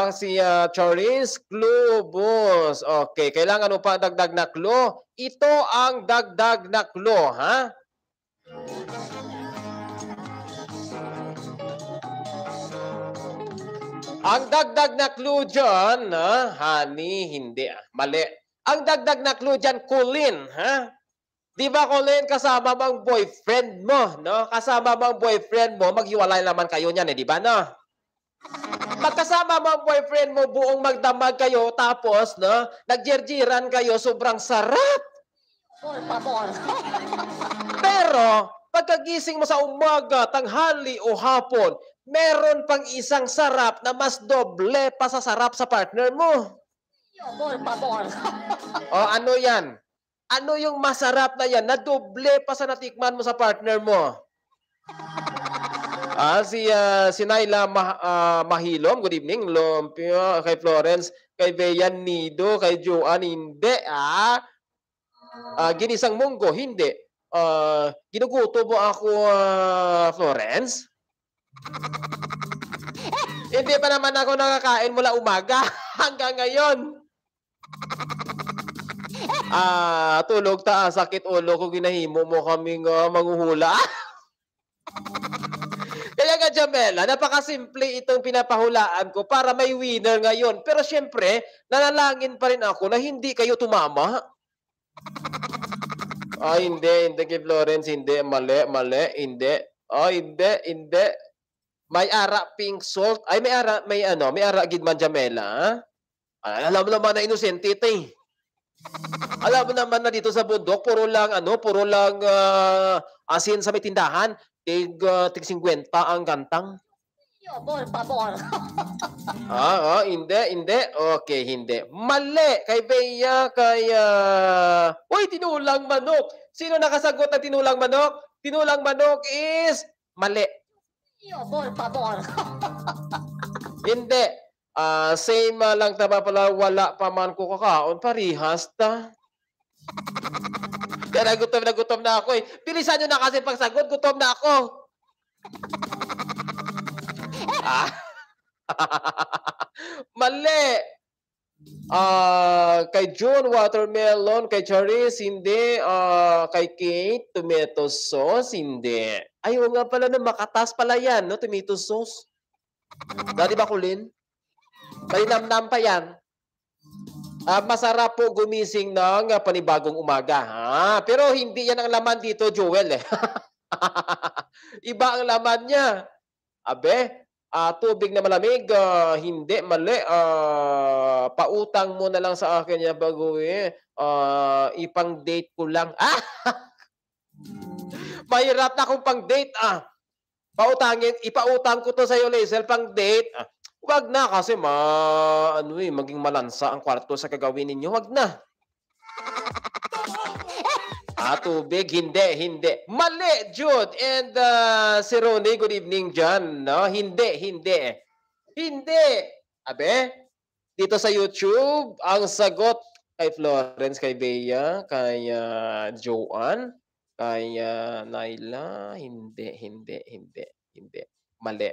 Si Charis Clue, boss. Okay, kailangan mo pa dagdag na clue. Ito ang dagdag na clue, ha? Ang dagdag na clue dyan, honey, hindi. Mali. Ang dagdag na clue dyan, Colin, ha? Di ba, Colin, kasama mo ang boyfriend mo, no? Kasama mo ang boyfriend mo, maghiwalay naman kayo niyan, di ba, no? Magkasama mo ang boyfriend mo, buong magdamag kayo, tapos, no? Nagjerjiran kayo, sobrang sarap. Por favor. Pero, pagkagising mo sa umaga, tanghali o hapon, meron pang isang sarap na mas doble pa sa sarap sa partner mo. Por favor. Ano yan? Ano yung masarap na yan na doble pa sa natikman mo sa partner mo? Si Naila Mahilom, good evening. Lumpio, kay Florence, kay Bea Nido, kay Joanne, hindi. Ginisang munggo, hindi. Ginuguto mo ako, Florence? Hindi pa naman ako nakakain mula umaga hanggang ngayon. Tulog ta, sakit ulo ko, ginahimo mo kaming manghuhula. Kaya nga, Jamela, napakasimple itong pinapahulaan ko para may winner ngayon. Pero syempre, nanalangin pa rin ako na hindi kayo tumama. Hindi kay Florence, hindi. Mali, hindi. Hindi. May ara pink salt. Ay, may ara gidman, Jamela. Alam mo naman na inosente ito, Alam mo naman na dito sa bundok, puro lang asin sa may tindahan. Tig 50 ang gantang. Por favor. Hindi. Okay, hindi. Mali. Kay Bea, kay... Uy, tinulang manok. Sino nakasagot ng tinulang manok? tinulang manok is mali. Yo, por favor. Hindi. Same lang tama pala, wala pa man ko kakaon, parihas ta. Kaya na gutom na ako eh. Bilisan nyo na kasi pagsagot, gutom na ako. Mali. Kay June, watermelon. Kay Charis, hindi. Kay Kate, tomato sauce, hindi. Ayaw nga pala na makatas pala yan, no? Tomato sauce. Dati ba kulin? Malinamnam pa yan. Masarap po gumising ng panibagong umaga. Pero hindi yan ang laman dito, Joel. Iba ang laman niya. Abe, tubig na malamig, hindi, mali. Pautang mo na lang sa akin yan bago ipang-date ko lang. Mahirap na kung pang-date. Ipautang ko to sa iyo, Lazel, pang-date. Wag na kasi maging malansa ang kwarto sa gagawin ninyo. Wag na. Tubig, hindi. Mali, Jude. And si Ronnie, good evening dyan. No? Hindi. Abe, dito sa YouTube, ang sagot kay Florence, kay Bea, kay Joanne, kay Naila, hindi. Mali.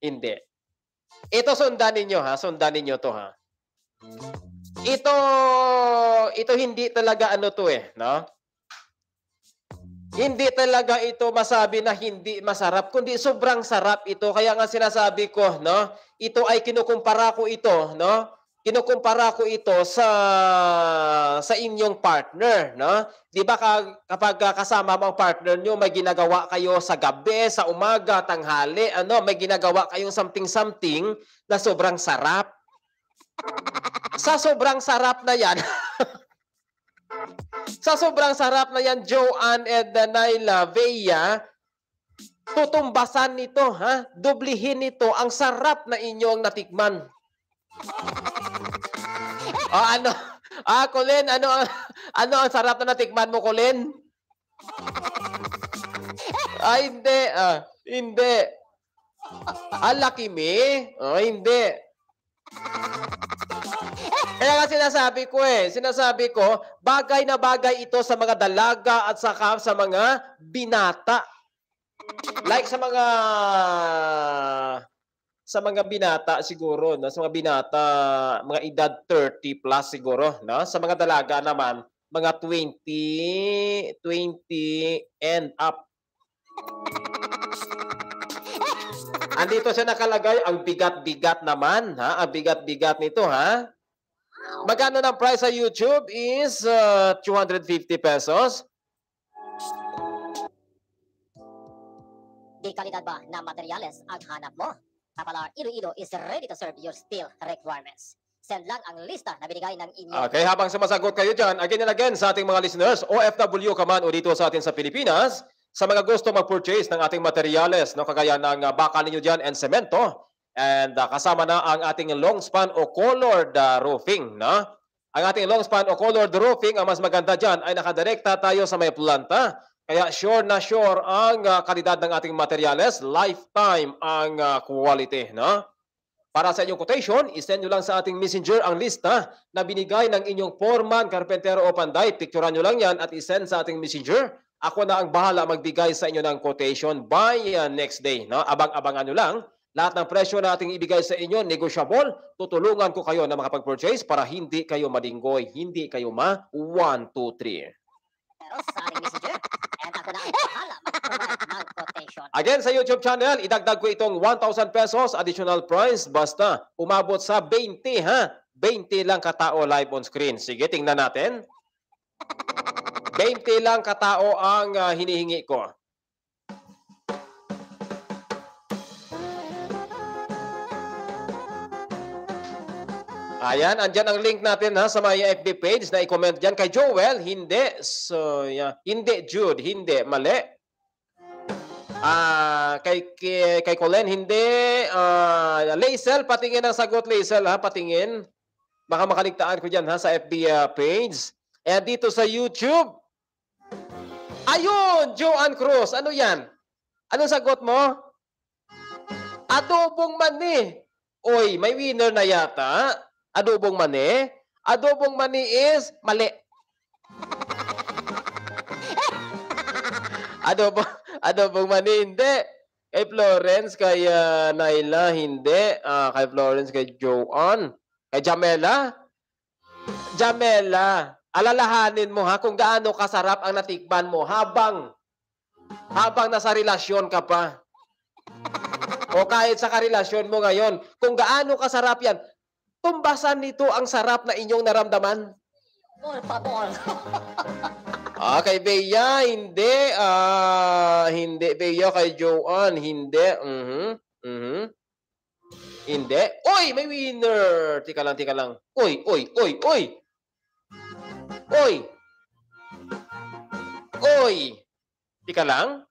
Hindi. Ito sundan ninyo ha, to ha. Ito hindi talaga no? Hindi talaga ito masabi na hindi masarap, kundi sobrang sarap ito. Kaya nga sinasabi ko, no? Ito ay kinukumpara ko ito, no? Kinukumpara ko ito sa inyong partner, no? 'Di ba kapag kasama mo ang partner nyo, may ginagawa kayo sa gabi, sa umaga, tanghali, may ginagawa kayong something na sobrang sarap. Sa sobrang sarap na 'yan. Sa sobrang sarap na 'yan, Joanne and Naila, Bea, tutumbasan nito, ha? Dublihin nito ang sarap na inyong natikman. Colin, ano ang sarap na natikman mo, Colin? Hindi. Lucky me? Hindi. Kaya nga sinasabi ko, bagay na bagay ito sa mga dalaga at saka sa mga binata. Like sa mga binata siguro, no? Sa mga binata, mga edad 30 plus siguro, no? Sa mga dalaga naman, mga 20 and up. Andito siya nakalagay, ang bigat-bigat naman, ha? Ang bigat-bigat nito, ha? Magkano ng price sa YouTube is 250 pesos. Di kalidad ba na materyales ang hanap mo? Kapalar Iloilo is ready to serve your steel requirements. Send lang ang lista na binigay ng inyong... Okay, habang sumasagot kayo dyan, again and again sa ating mga listeners, OFW ka man o dito sa atin sa Pilipinas, sa mga gusto mag-purchase ng ating materyales, no, kagaya ng bakal ninyo dyan and semento, and kasama na ang ating long span o colored roofing. No? Ang ating long span o colored roofing, ang mas maganda dyan ay nakadirekta tayo sa may planta. Kaya sure na sure ang kalidad ng ating materyales, lifetime ang quality, no? Para sa inyong quotation, isend nyo lang sa ating messenger ang lista na binigay ng inyong foreman, karpentero o panday. Picturean nyo lang yan at isend sa ating messenger. Ako na ang bahala magbigay sa inyo ng quotation by next day, no? Abang-abangan nyo lang. Lahat ng presyo na ating ibigay sa inyo, negotiable. Tutulungan ko kayo na makapag-purchase para hindi kayo madinggoy, hindi kayo 1, 2, 3. Pero sa ating messenger, and ako na ang bahala mag-provide ng quotation. Again, sa YouTube channel, idagdag ko itong 1,000 pesos additional price basta umabot sa 20, ha? 20 lang katao live on screen. Sige, tingnan natin. 20 lang katao ang hinihingi ko. Ayan, andyan ang link natin ha sa my FB page na i-comment dyan. Kay Joel, hindi. So, hindi, Jude, hindi. Mali. Kay Colin, hindi. Lazel, patingin ang sagot, Lazel, ha? Patingin. Baka makaligtaan ko dyan ha sa FB page. And dito sa YouTube, Ayun, Joanne Cruz. Ano yan? Anong sagot mo? Adobong mani. Oy, may winner na yata. Adobong mani. Adobong mani is mali. Adobong mani, hindi. Kay Florence, kay Naila, hindi. Kay Florence, kay Joanne. Kay Jamela. Jamela, alalahanin mo ha kung gaano kasarap ang natikman mo habang nasa relasyon ka pa. O kahit sa karelasyon mo ngayon, kung gaano kasarap yan, tumbasan nito ang sarap na inyong naramdaman. Por favor. Kay Bea, hindi. Hindi. Bea, kay Joanne, hindi. Hindi. Uy, may winner. Tika lang. Uy. Tika lang.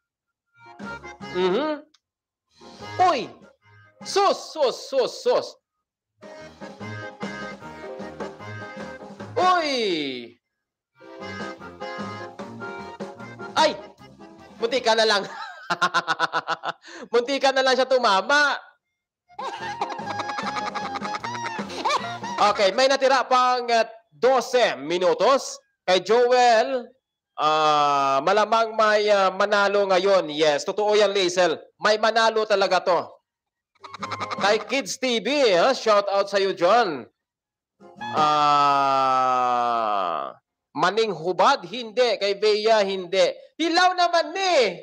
Uy. Sus. Uy. Ay! Muntika na lang. Muntika na lang siya tumama. Okay, may natira pang 12 minutos. Kay Joel, malamang may manalo ngayon. Yes, totoo yan, Liesel. May manalo talaga to. Kay Kids TV, shout out sa iyo, John. Maning hubad, hindi. Kay Bea, hindi. Hilaw naman ni.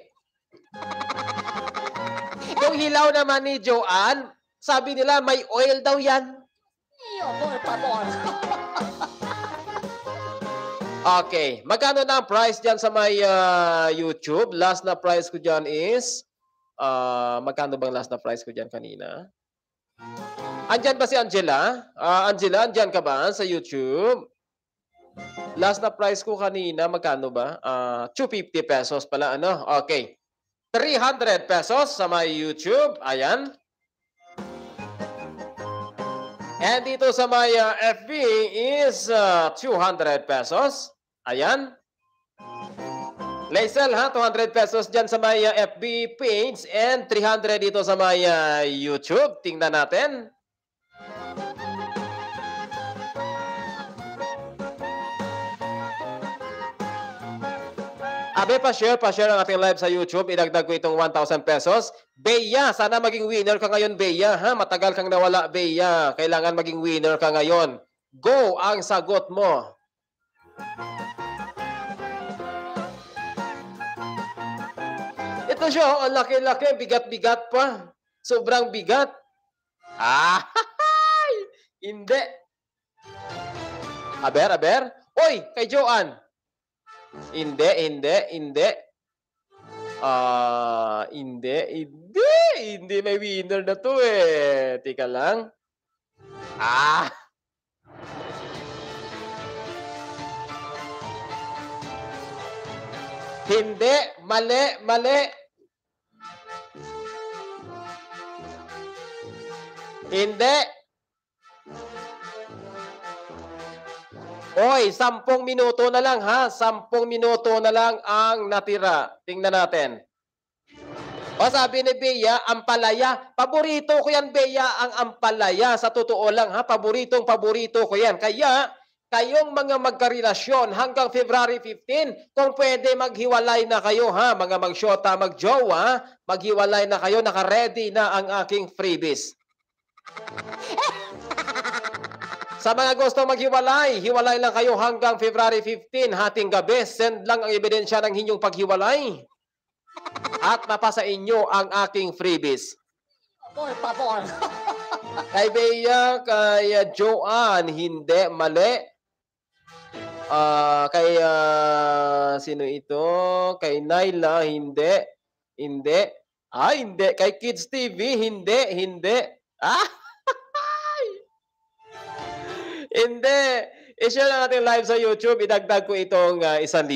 Yung hilaw naman ni Joanne, sabi nila may oil daw yan. Por favor. Okay. Magkano na ang price dyan sa may YouTube? Last na price ko dyan is... magkano bang last na price ko dyan kanina? Andyan ba si Angela? Angela, andyan ka ba sa YouTube? Last na price ko kanina, magkano ba? 250 pesos pala, ano? Okay. 300 pesos sa my YouTube. Ayan. And dito sa my FB is 200 pesos. Ayan. Laisel, 200 pesos dyan sa my FB page and 300 dito sa my YouTube. Tingnan natin. Abe, pa-share ang ating live sa YouTube. Idagdag ko itong 1,000 pesos. Bea, sana maging winner ka ngayon, Bea. Matagal kang nawala, Bea. Kailangan maging winner ka ngayon. Go ang sagot mo. Ito siya, ang laki-laki. Bigat-bigat pa. Sobrang bigat. Hindi. Aber. Oy, kay Joanne. Hindi. Hindi may winner na to eh. Tika lang. Hindi, mali. Hindi. Oy, 10 minuto na lang 10 minuto na lang ang natira. Tingnan natin. O sabi ni Bea, ampalaya. Paborito ko yan, Bea, ang ampalaya. Sa totoo lang, paborito ko yan. Kaya, kayong mga magkarelasyon hanggang February 15, kung pwede maghiwalay na kayo, mga magsyota, magjowa, maghiwalay na kayo, naka-ready na ang aking freebies. Sa mga gusto maghiwalay, hiwalay lang kayo hanggang February 15, hating gabi. Send lang ang ebidensya ng inyong paghiwalay. At mapasa inyo ang aking freebies. Por favor. Kay Bea, kay Joanne, hindi, mali. Kay, sino ito? Kay Naila, hindi. Hindi. Hindi. Kay Kids TV, hindi. Hindi. I-share na natin live sa YouTube. Idagdag ko itong 1,000,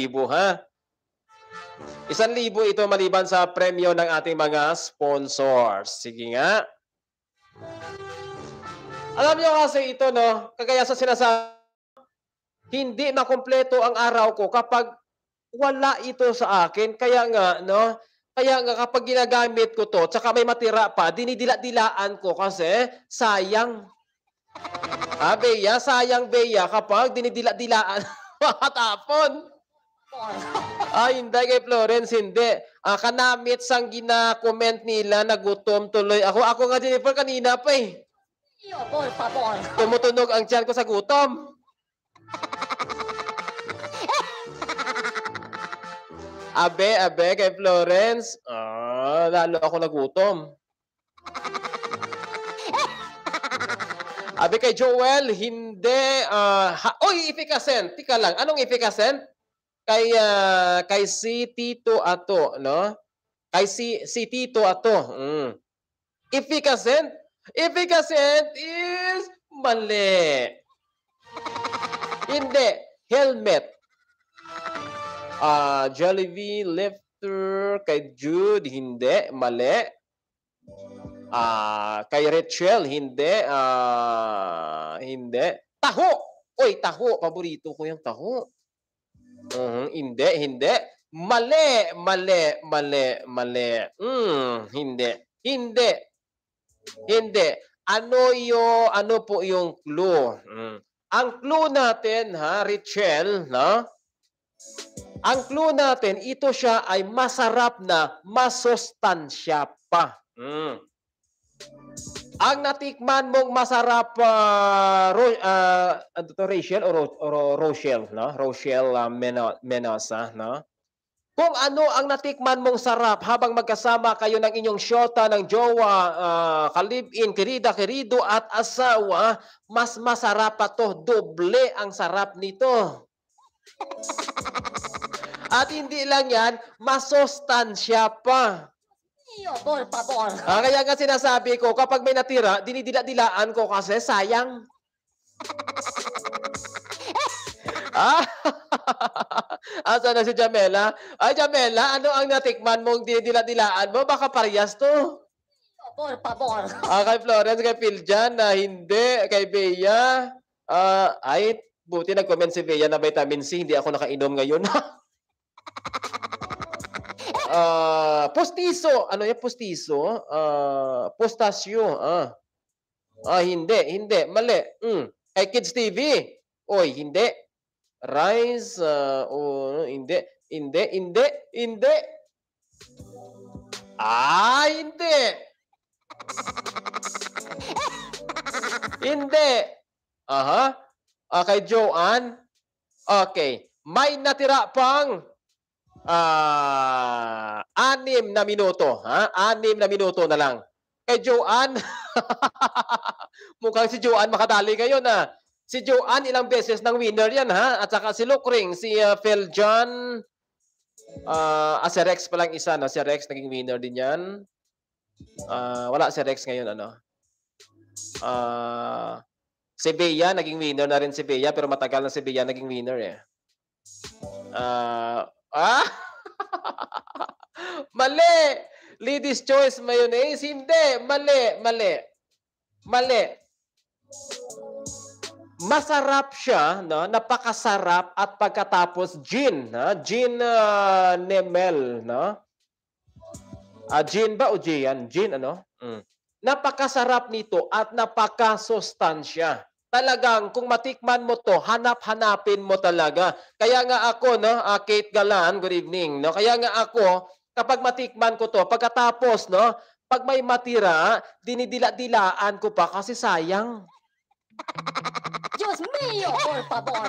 1,000 ito maliban sa premyo ng ating mga sponsors. Sige nga. Alam nyo kasi ito, no? Kagaya sa sinasabi, hindi makumpleto ang araw ko kapag wala ito sa akin. Kaya nga, no? Kaya nga kapag ginagamit ko to, tsaka may matira pa, dinidila-dilaan ko kasi sayang. Bea, sayang Bea kapag dinidila-dilaan makatapon. Hindi kay Florence, hindi. Kanamit sang gina-comment nila, nagutom tuloy ako. Ako nga, Jennifer, kanina pa eh. Por favor. Tumutunog ang tiyan ko sa gutom. Abe, kay Florence. Lalo ako nagutom. Abe kay Joel, hindi. Efficacent. Tika lang, anong efficacent? Kay si Tito Ato, no? Kay si Tito Ato. Efficacent? Efficacent is mali. Hindi. Helmet. Jollibee, Lifter, kay Jude, hindi. Mali. Kay Rachel, hindi. Hindi. Taho! Oy, taho. Paborito ko yung taho. Hindi. Mali. Hindi. Ano po yung clue? Ang clue natin, Rachel, no? Ang clue natin, ito siya ay masarap na masustansya pa. Ang natikman mong masarap, Rachel o Rochelle, no? Rochelle Menosa, no? Kung ano ang natikman mong sarap habang magkasama kayo ng inyong syota, ng jowa, kalib-in, kirida, kirido at asawa, mas masarap pa to. Doble ang sarap nito. At hindi lang yan, masustansya pa. Por favor. Kaya nga sinasabi ko, kapag may natira, dinidila-dilaan ko kasi sayang. Asa na si Jamela? Ay, Jamela, ano ang natikman mong dinidila-dilaan mo? Baka parehas to. Por favor. Kay Florence, kay Piljan, hindi. Kay Bea, buti nag-comment si Bea na vitamin C. Hindi ako nakainom ngayon. Postiso. Ano yung postiso? Postasyo. Hindi. Mali. Kay Kids TV. Oy, hindi. Rice. Hindi. Hindi. Hindi. Hindi. Kay Joanne. Okay. May natira pang 6 na minuto. 6 na minuto na lang. Kay Joanne, mukhang si Joanne makadali ngayon. Si Joanne ilang beses ng winner yan. At saka si Lukring, si Philjon, si Rex pa lang isa. No? Si Rex naging winner din yan. Wala si Rex ngayon. Si Bea, naging winner na rin si Bea, pero matagal na si Bea naging winner eh. Mali! Ladies Choice Mayonnaise, hindi. Mali. Masarap siya, no? Napakasarap at pagkatapos gin, gin Nemel, no? Gin ba o Gian? Gin, ano? Napakasarap nito at napakasustansya. Talagang kung matikman mo to, hanap-hanapin mo talaga. Kaya nga ako, no, Kate Galan, good evening, no. Kaya nga ako, kapag matikman ko to, pagkatapos, no, pag may matira, dinidila-dilaan ko pa kasi sayang. Diyos mío, por favor.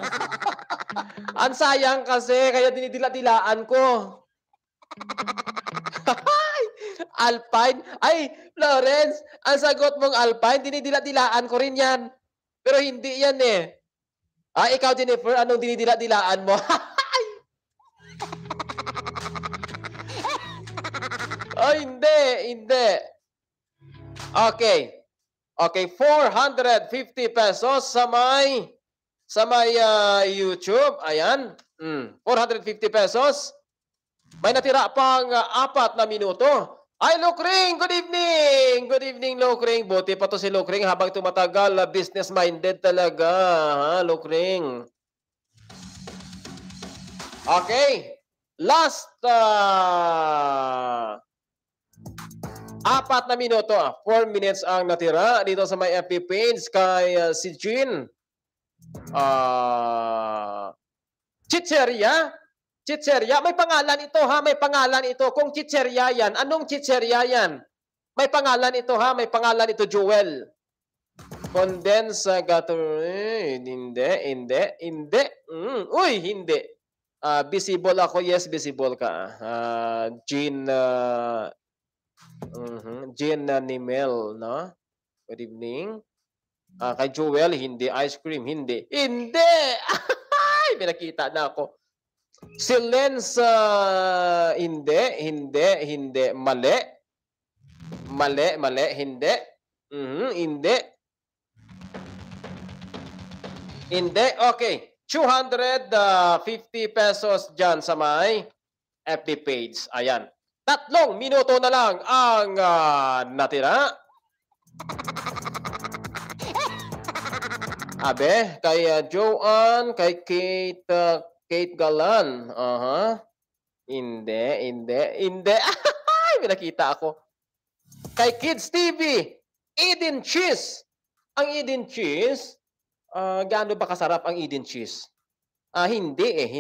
Ang sayang kasi, kaya dinidila-dilaan ko. Alpine? Ay, Florence, ang sagot mong Alpine, dinidila-dilaan ko rin yan. Pero hindi yan eh. Ikaw, Jennifer, anong dinidila-dilaan mo? Hindi. Okay, 450 pesos sa may YouTube. Ayan. 450 pesos. May natira pang 4 na minuto. Ay, Lukring! Good evening! Good evening, Lukring. Buti pa to si Lukring habang tumatagal. Business-minded talaga, Lukring. Okay. Last 4 na minuto. 4 minutes ang natira dito sa may FB page kay si Jean. Chicheria? Chicheria? May pangalan ito ha, may pangalan ito. Kung chicheria yan, anong chicheria yan? May pangalan ito ha, may pangalan ito, Joel. Condense hindi. Uy, hindi. Visible ako, yes, visible ka. Jean, Jean Nimel, no? Good evening. Kay Joel, hindi. Ice cream, hindi. Hindi! Ay, may nakita na ako. Si Lens, hindi. Mali, hindi. Hindi, okay. 250 pesos dyan sa may FB page. Ayan. 3 minuto na lang ang natira. Abe, kay Joanne, kay Kate Galan. Hindi. Ay, may nakita ako. Kay Kids TV, Eden Cheese. Ang Eden Cheese, gaano ba kasarap ang Eden Cheese? Hindi.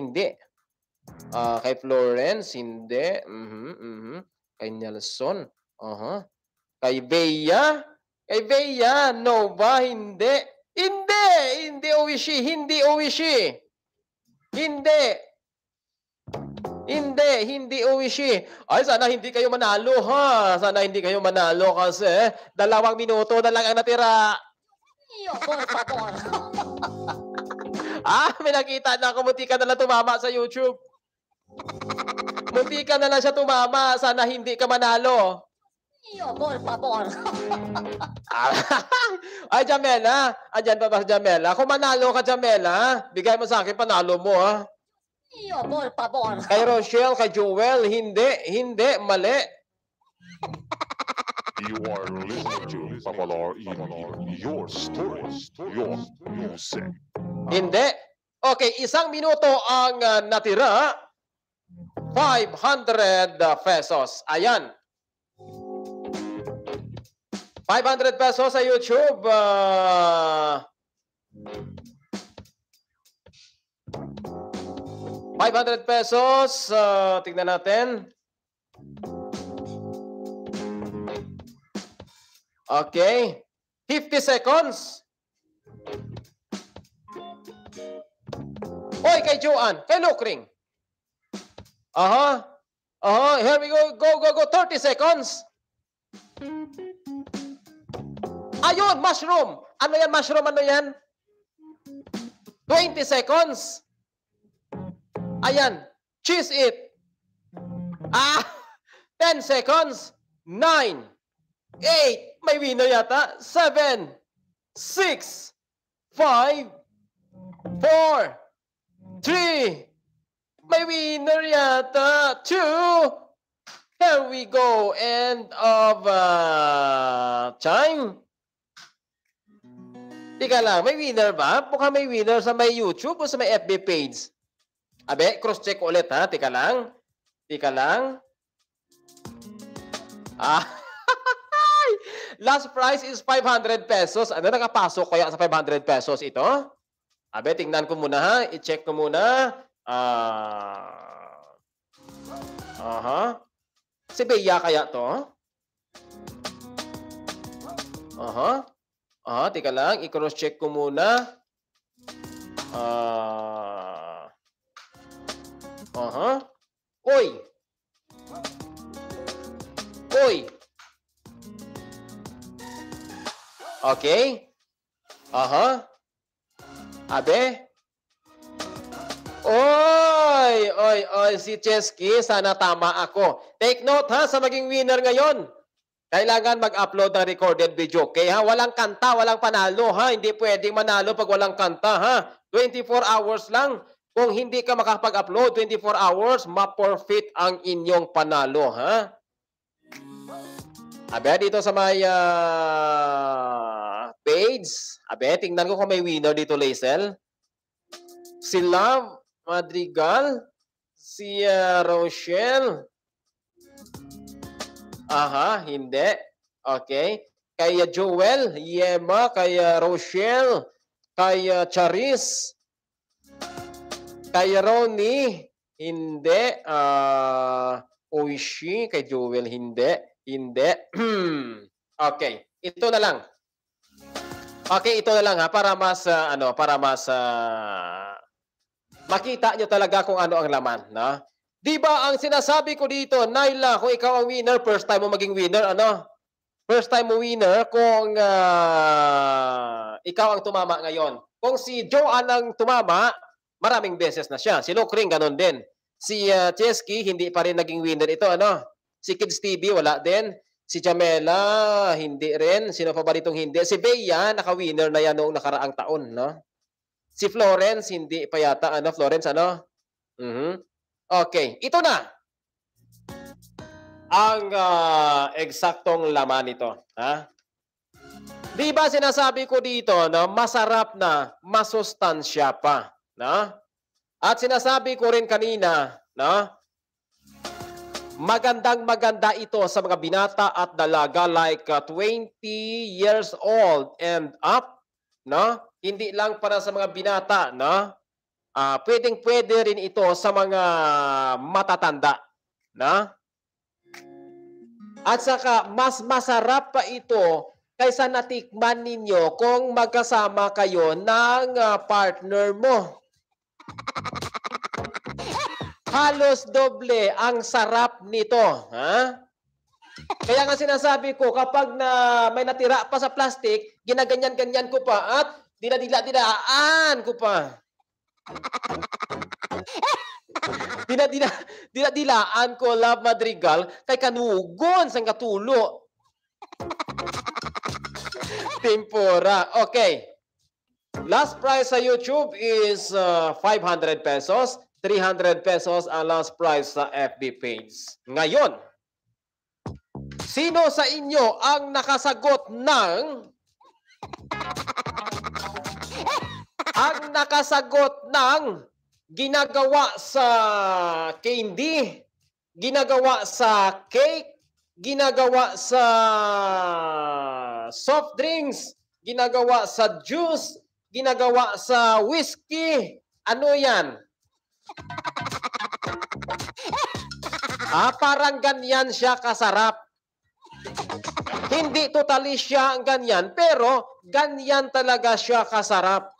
Kay Florence, hindi. Kay Nelson, Kay Bea, no ba? Hindi, Owishi. Hindi, Owishi. Ay, sana hindi kayo manalo, ha? Sana hindi kayo manalo kasi 2 minuto na lang ang natira. Por favor. May nakita na ako. Munti ka na lang tumama sa YouTube. Munti ka na lang siya tumama. Sana hindi ka manalo. Por favor. Ay, Jamela. Andyan pa ba si Jamela? Kung manalo ka, Jamela, bigay mo sa akin, panalo mo, ha? Por favor. Kay Rochelle, kay Joel, hindi, mali. You are listening to Babalor in your story, your music. Hindi. Okay, 1 minuto ang natira. 500 pesos. Ayan. 500 pesos sa YouTube. 500 pesos. Tignan natin. Okay. 50 seconds. Oy, kay Joanne. Kay Lukring. Here we go. Go. 30 seconds. Ayun, mushroom. Ano yan, mushroom? Ano yan? 20 seconds. Ayan. Cheese it. 10 seconds. 9. 8. May winner yata. 7. 6. 5. 4. 3. May winner yata. 2. Here we go. End of time. Tika lang, may winner ba? Mukhang may winner sa may YouTube o sa may FB page. Abe, cross-check ulit ha. Tika lang. Last prize is 500 pesos. Ano nakapasok kaya sa 500 pesos ito? Abe, tingnan ko muna ha. I-check ko muna. Si Bea kaya to? Tika lang. I-cross-check ko muna. Oy! Okay. Abe. Oy, si Chesky, sana tama ako. Take note ha sa maging winner ngayon. Kailangan mag-upload ng recorded video. Okay ha? Walang kanta, walang panalo ha. Hindi pwedeng manalo pag walang kanta ha. 24 hours lang. Kung hindi ka makapag-upload 24 hours, ma-forfeit ang inyong panalo ha. Abe, dito sa may page. Abe, tingnan ko kung may winner dito, Laisel. Si Love Madrigal. Si Rochelle. Aha, hindi. Okay. Kay Joel, Yema, kay Rochelle, kay Charis, kay Ronnie, hindi. Oishi, kay Joel, hindi. Hindi. Okay, ito na lang. Okay, ito na lang ha para mas makita nyo talaga kung ano ang laman, no? 'Di ba ang sinasabi ko dito, Naila, kung ikaw ang winner, first time mo maging winner, ano? First time mo winner kung ikaw ang tumama ngayon. Kung si Joanne ang tumama, maraming beses na siya. Si Lokring ganun din. Si Chesky hindi pa rin naging winner ito, ano? Si Kids TV wala din. Si Jamela hindi rin. Sino pa ba ditong hindi? Si Bea naka-winner na yan noong nakaraang taon, no? Si Florence hindi pa yata, ano? Florence, ano? Okay, ito na ang eksaktong laman nito, ha? Di ba sinasabi ko dito na masarap na, masustansya pa, no? At sinasabi ko rin kanina, no? Magandang-maganda ito sa mga binata at dalaga like 20 years old and up, no? Hindi lang para sa mga binata, no? Pwedeng-pwede rin ito sa mga matatanda, no? At saka mas masarap pa ito kaysa natikman ninyo kung magkasama kayo ng partner mo. Halos doble ang sarap nito, ha? Kaya nga sinasabi ko, kapag may natira pa sa plastic, ginaganyan-ganyan ko pa at dinadilaan ko pa. Dinadilaan ko, Love Madrigal, kay kanugon sang katulo. Tempura. Okay. Last price sa YouTube is 500 pesos. 300 pesos ang last price sa FB page. Ngayon, sino sa inyo ang nakasagot ng ginagawa sa candy, ginagawa sa cake, ginagawa sa soft drinks, ginagawa sa juice, ginagawa sa whiskey? Ano yan? Parang ganyan siya kasarap. Hindi totally siya ang ganyan, pero ganyan talaga siya kasarap.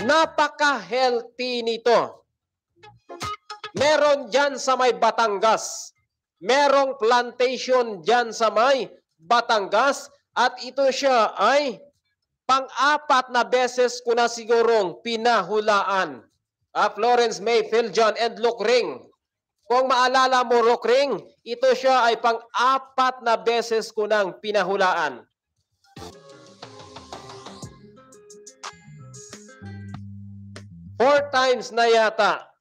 Napaka-healthy nito. Meron dyan sa may Batangas. Merong plantation dyan sa may Batangas. At ito siya ay pang-apat na beses ko na sigurong pinahulaan. Florence May, Phil John, and Lokring. Kung maalala mo, Lokring, ito siya ay pang-apat na beses ko nang pinahulaan. Four times na yata.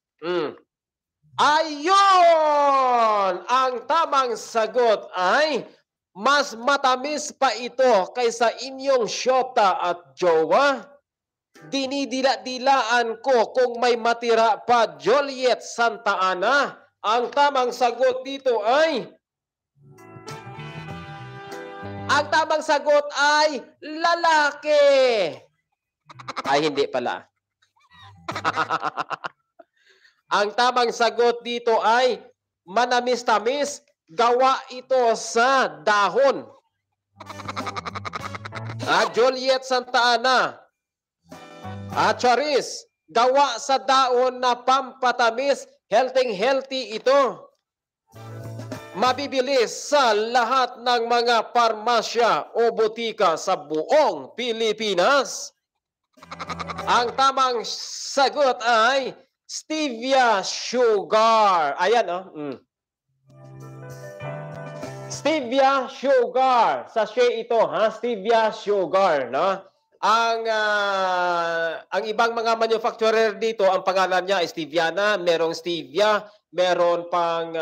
Ayon! Ang tamang sagot ay mas matamis pa ito kaysa inyong syota at jowa. Dinidila-dilaan ko kung may matira pa, Joliet Santa Ana. Ang tamang sagot dito ay lalaki. Ay, hindi pala. Ang tamang sagot dito ay manamis-tamis. Gawa ito sa dahon. Joliet Santa Ana. Charis. Gawa sa dahon na pampatamis. Healthy ito. Mabibili sa lahat ng mga parmasya o butika sa buong Pilipinas. Ang tamang sagot ay stevia sugar. Ayan, Stevia sugar. Sachet ito, ha? Stevia sugar, no? Ang ibang mga manufacturer dito, ang pangalan niya ay Steviana, merong stevia, meron pang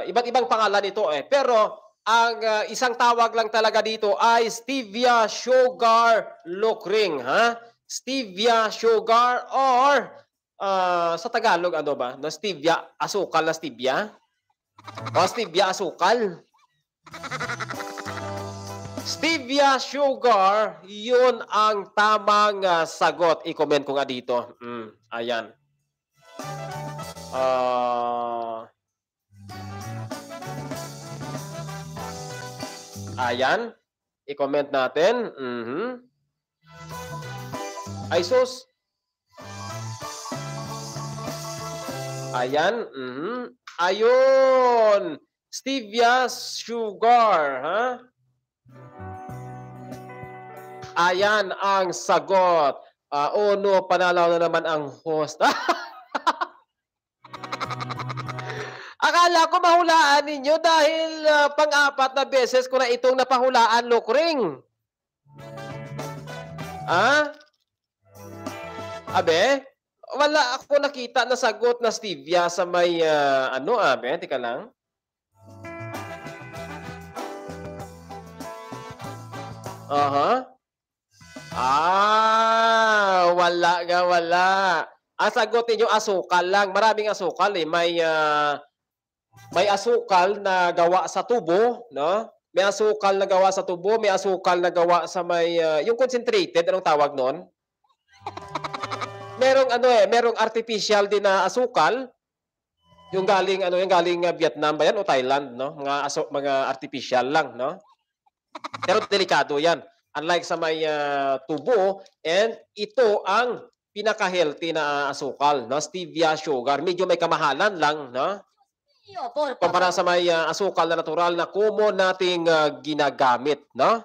iba't ibang pangalan ito eh. Pero ang isang tawag lang talaga dito ay stevia sugar Lokring, ha? stevia sugar or sa Tagalog ano ba? No, stevia, asukal na stevia? O stevia asukal? Stevia sugar, yun ang tamang sagot. I-comment ko nga dito. Ayan. Ayan. I-comment natin. Ay sus. Ayan. Ayun. Stevia sugar, ha? Ayan ang sagot. Oh no, panalo na naman ang host. Akala ko mahulaan ninyo dahil pang-apat na beses ko na itong napahulaan, Lukring. Abe? Wala ako nakita na sagot na stevia sa may, abe? Tika lang. Wala nga, wala. Ang sagot ninyo, asukal lang. Maraming asukal eh. May asukal na gawa sa tubo, no? May asukal na gawa sa tubo, may asukal na gawa sa may yung concentrated, anong tawag noon? Merong artificial din na asukal. Yung galing Vietnam ba yan o Thailand, no? Mga artificial lang, no? Pero delikado 'yan. Unlike sa may tubo, and ito ang pinaka-healthy na asukal, no? Stevia sugar. Medyo may kamahalan lang, no? Kumpara sa may asukal na natural na common nating ginagamit, no?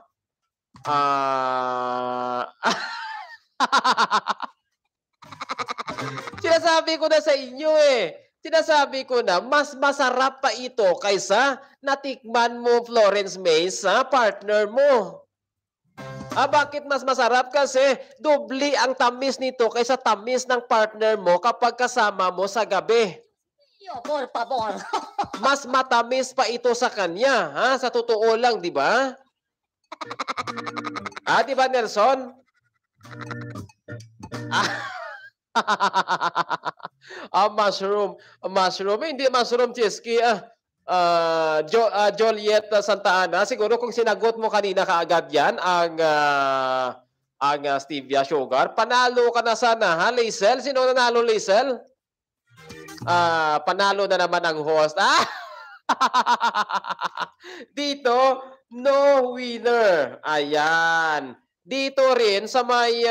Sinasabi ko na sa inyo eh. Sinasabi ko na mas masarap pa ito kaysa natikman mo, Florence May, sa partner mo. Bakit mas masarap? Kasi doble ang tamis nito kaysa tamis ng partner mo kapag kasama mo sa gabi. Por favor. Mas matamis pa ito sa kanya, ha? Sa totoo lang, di ba? Di ba, Nelson? Mushroom. Mushroom. Hindi mushroom, Cheski. Joliet Santa Ana. Siguro kung sinagot mo kanina kaagad yan, ang stevia sugar, panalo ka na sana, ha, Laisel? Sino nanalo, Laisel? Panalo na naman ang host. Dito, no winner. Ayan. Dito rin sa may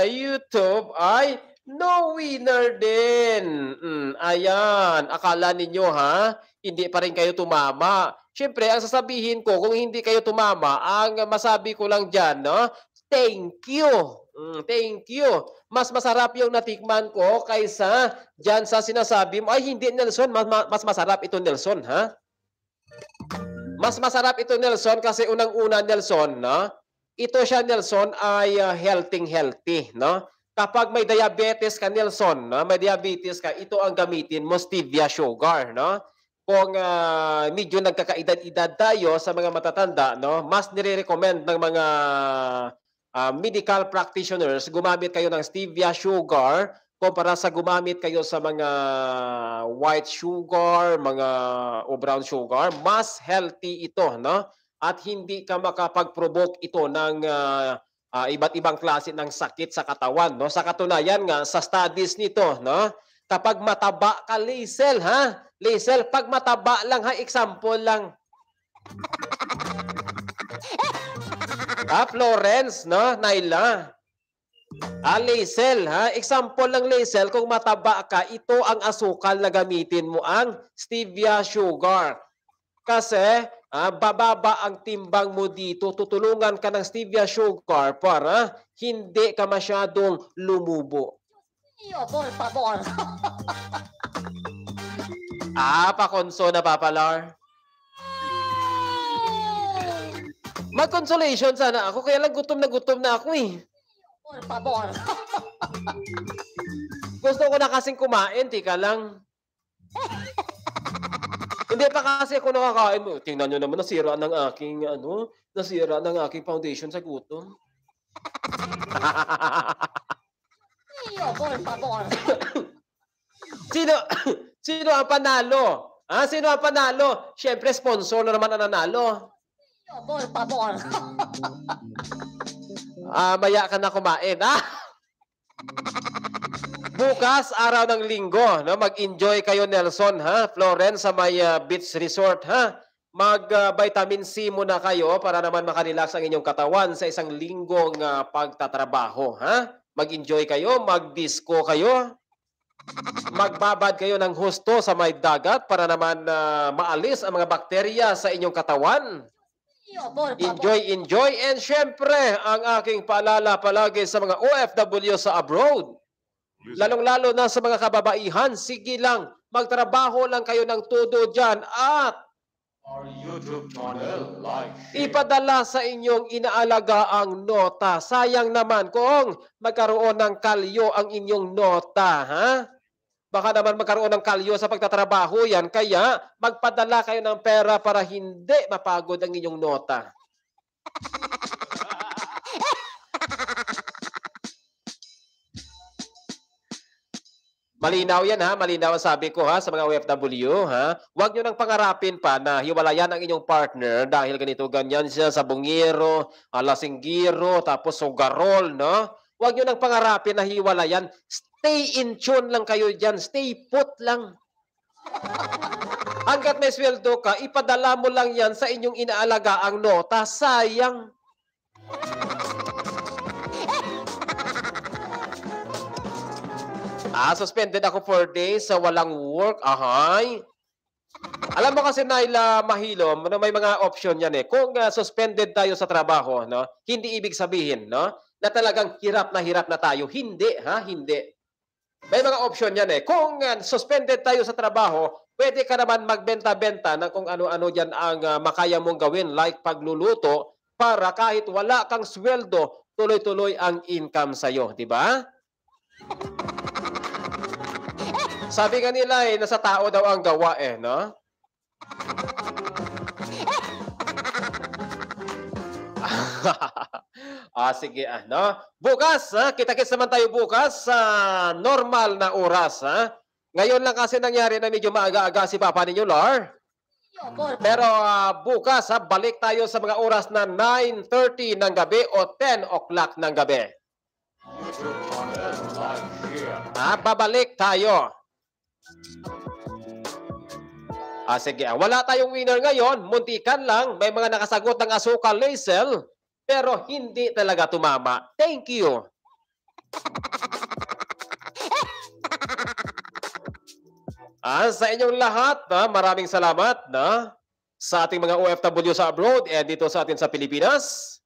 YouTube ay no winner din. Ayan. Akala ninyo, ha? Hindi pa rin kayo tumama. Siyempre, ang sasabihin ko, kung hindi kayo tumama, ang masabi ko lang dyan, no? Thank you. Thank you. Mas masarap yung natikman ko kaysa dyan sa sinasabi mo, ay hindi, Nelson, mas masarap ito, Nelson, ha? Mas masarap ito, Nelson, kasi unang-una, Nelson, no? Ito siya, Nelson, ay healthy, no? Kapag may diabetes ka, Nelson, no? May diabetes ka, ito ang gamitin mo, stevia sugar, no? Kung medyo nagkakaedad-edad tayo sa mga matatanda, no? Mas nire-recommend ng mga medical practitioners, gumamit kayo ng stevia sugar kumpara sa gumamit kayo sa mga white sugar, mga o brown sugar. Mas healthy ito, no? At hindi ka makapag-provoke ito ng iba't ibang klase ng sakit sa katawan, no? Sa katunayan nga, sa studies nito, no? Kapag mataba ka, Laisel, ha? Laisel, pag mataba lang, ha? Example lang. Florence, no? Naila. Laisel, ha? Example lang, Laisel, kung mataba ka, ito ang asukal na gamitin mo, ang stevia sugar. Kasi, bababa ang timbang mo dito, tutulungan ka ng stevia sugar para hindi ka masyadong lumubo. Por favor. Pakonso na, Papalar. Mag-consolation sana ako, kaya lang gutom na ako eh. Por favor. Gusto ko na kasing kumain, tika lang. Hindi pa kasi ako nakakain mo. Tingnan nyo naman, nasira ng aking foundation sa gutom. Sino ang panalo? Sino ang panalo? Siyempre, sponsor na naman ang nanalo. Por favor. Maya ka na kumain, Bukas, araw ng linggo, no? Mag-enjoy kayo, Nelson, Florence, sa may beach resort, Mag-vitamin C muna kayo para naman makarelax ang inyong katawan sa isang linggong pagtatrabaho, Mag-enjoy kayo, mag-disco kayo, magbabad kayo ng husto sa may dagat para naman maalis ang mga bakterya sa inyong katawan. Enjoy, and syempre, ang aking paalala palagi sa mga OFW sa abroad, lalong-lalo na sa mga kababaihan, sige lang, magtrabaho lang kayo ng todo dyan at Our YouTube channel, like, share. ipadala sa inyong inaalagaang nota. Sayang naman kung magkaroon ng kalyo ang inyong nota, Baka naman magkaroon ng kalyo sa pagtatrabaho yan, kaya magpadala kayo ng pera para hindi mapagod ang inyong nota. Malinaw yan, Malinaw ang sabi ko, sa mga OFW, Huwag nyo nang pangarapin pa na hiwalayan ang inyong partner dahil ganito, ganyan siya, sabungero, lasinggiro, tapos sugarol, no? Huwag nyo nang pangarapin na hiwalayan. Stay in tune lang kayo dyan. Stay put lang. Hanggat may sweldo ka, ipadala mo lang yan sa inyong inaalagaang nota. Sayang. Suspended ako 4 days sa walang work. Ahay. Alam mo kasi, Naila Mahilom, may mga option yan eh. Kung suspended tayo sa trabaho, no, hindi ibig sabihin, no, na talagang hirap na tayo. Hindi, Hindi. May mga option yan eh. Kung suspended tayo sa trabaho, pwede ka naman magbenta-benta ng kung ano-ano dyan ang makaya mong gawin, like pagluluto, para kahit wala kang sweldo, tuloy-tuloy ang income sa'yo. Di ba? Sabi nga nila nasa tao daw ang gawa no? Sige, no? Bukas, kita-kits naman tayo bukas sa normal na oras, Ngayon lang kasi nangyari na medyo maaga-aga si Papa ninyo, Lar. Pero bukas, balik tayo sa mga oras na 9:30 ng gabi o 10 o'clock ng gabi. YouTube channel, like, share. Babalik tayo. Sige, wala tayong winner ngayon. Muntikan lang. May mga nakasagot ng asukal Lazel, pero hindi talaga tumama. Thank you. Sa inyong lahat, maraming salamat sa ating mga OFW sa abroad and dito sa atin sa Pilipinas.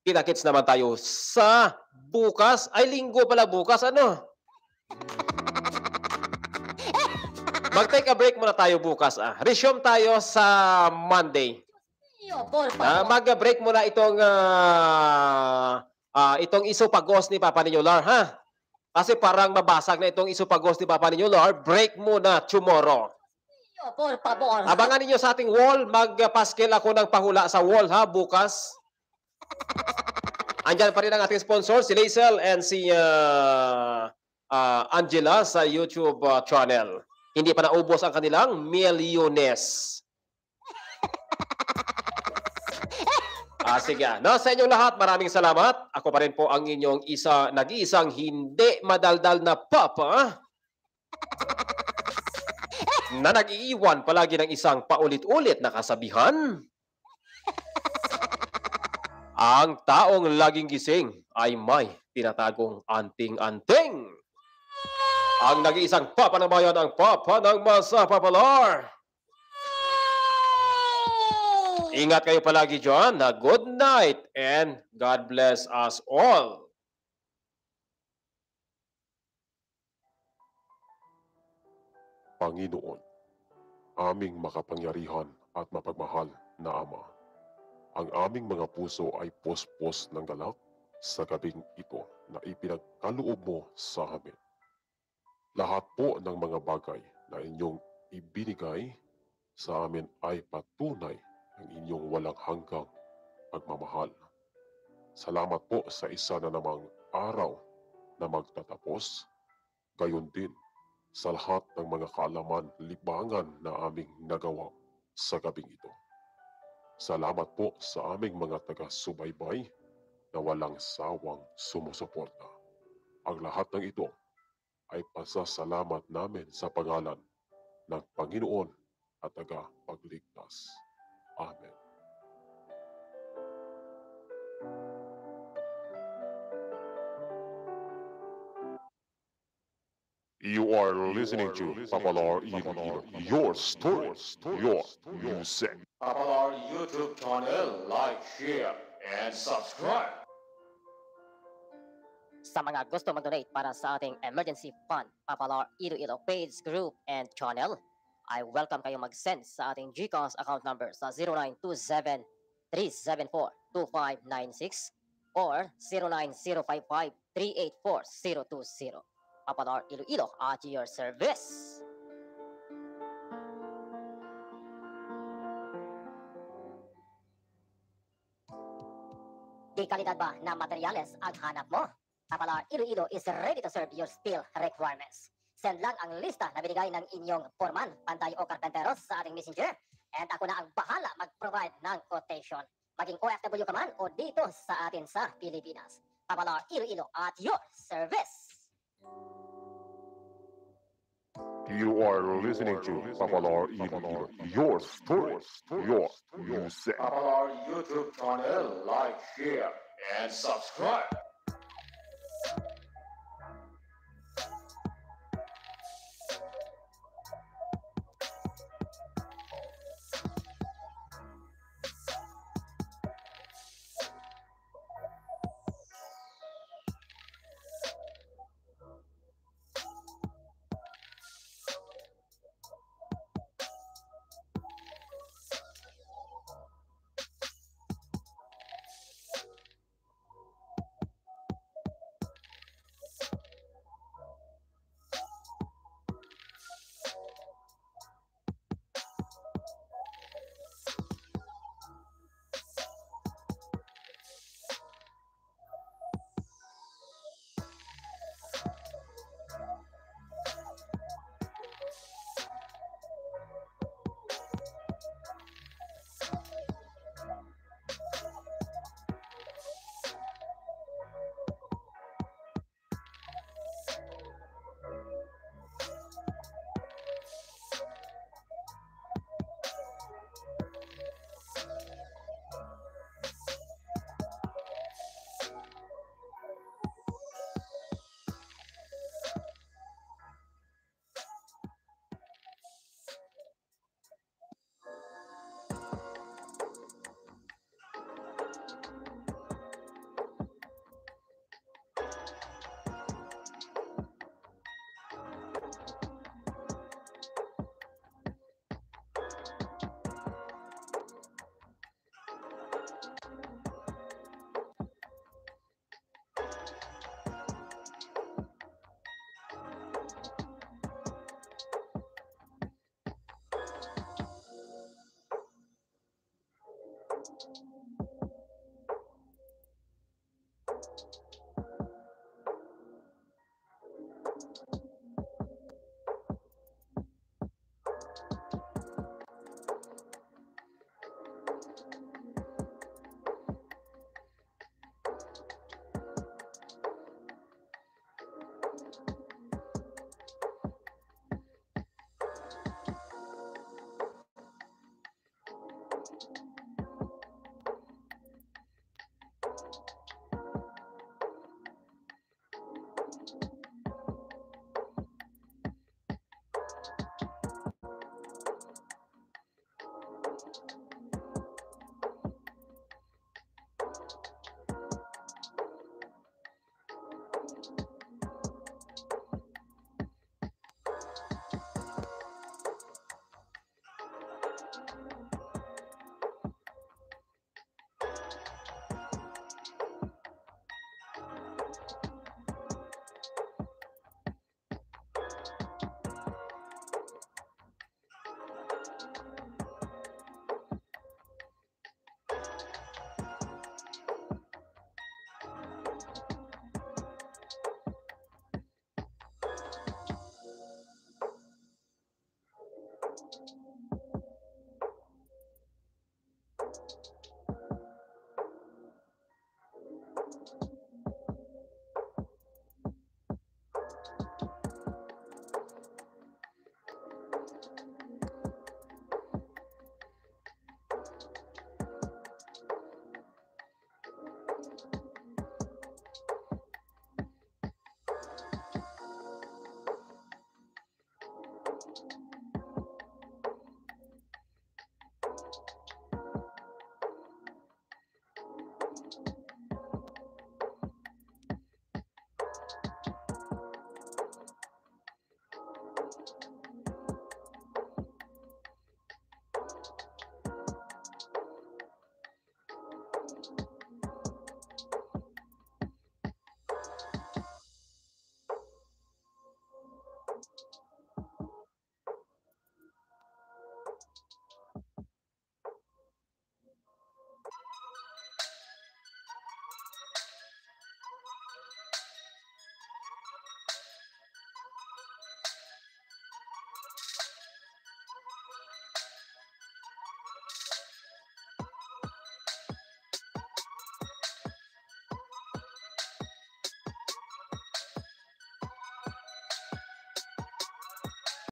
Kita-kits naman tayo sa bukas. Ay, linggo pala bukas. Mag-take a break muna tayo bukas. Resume tayo sa Monday. Mag-break muna itong isopagos ni Papa ninyo, Lar, Kasi parang mabasag na itong isopagos ni Papa ninyo, Lar. Break muna tomorrow. Abangan ninyo sa ating wall. Mag-paskel ako ng pahula sa wall, bukas. Andyan pa rin ang ating sponsor, si Lazel and si Angela sa YouTube channel. Hindi pa naubos ang kanilang milyones. Sige. Sa inyong lahat, maraming salamat. Ako pa rin po ang inyong nag-iisang hindi madaldal na papa na nag-iiwan palagi ng isang paulit-ulit na kasabihan. Ang taong laging gising ay may tinatagong anting-anting. Ang nag-iisang papa ng bayan, ang papa ng masa, Papa Lar. Ingat kayo palagi dyan. Good night and God bless us all. Panginoon, aming makapangyarihan at mapagmahal na Ama, ang aming mga puso ay pospos ng galak sa gabing ito na ipinagkaloob mo sa amin. Lahat po ng mga bagay na inyong ibinigay sa amin ay patunay ng inyong walang hanggang pagmamahal. Salamat po sa isa na namang araw na magtatapos, gayon din sa lahat ng mga kaalaman libangan na aming nagawa sa gabing ito. Salamat po sa aming mga taga-subaybay na walang sawang sumusuporta. Ang lahat ng ito ay pasasalamat namin sa pangalan ng Panginoon at tagapagligtas. Amen. You are listening to Papalar Iloilo, your story, your music. Our YouTube channel, like, share, and subscribe. Sa mga gusto mag-donate para sa ating emergency fund, Papalar Iloilo page, group, and channel, I welcome kayo mag-send sa ating GCash account number sa 0927-374-2596 or 09055-384-020. Papalar Iloilo at your service. Di kalidad ba na materyales ang hanap mo? Papalar Iloilo is ready to serve your steel requirements. Send lang ang lista na binigay ng inyong foreman, pantay o karpenteros sa ating messenger. And ako na ang bahala mag-provide ng quotation. Maging OFW ka man o dito sa atin sa Pilipinas. Papalar Iloilo at your service. You are listening to Papalar Iloilo, your story, your music. Our YouTube channel, like, share, and subscribe.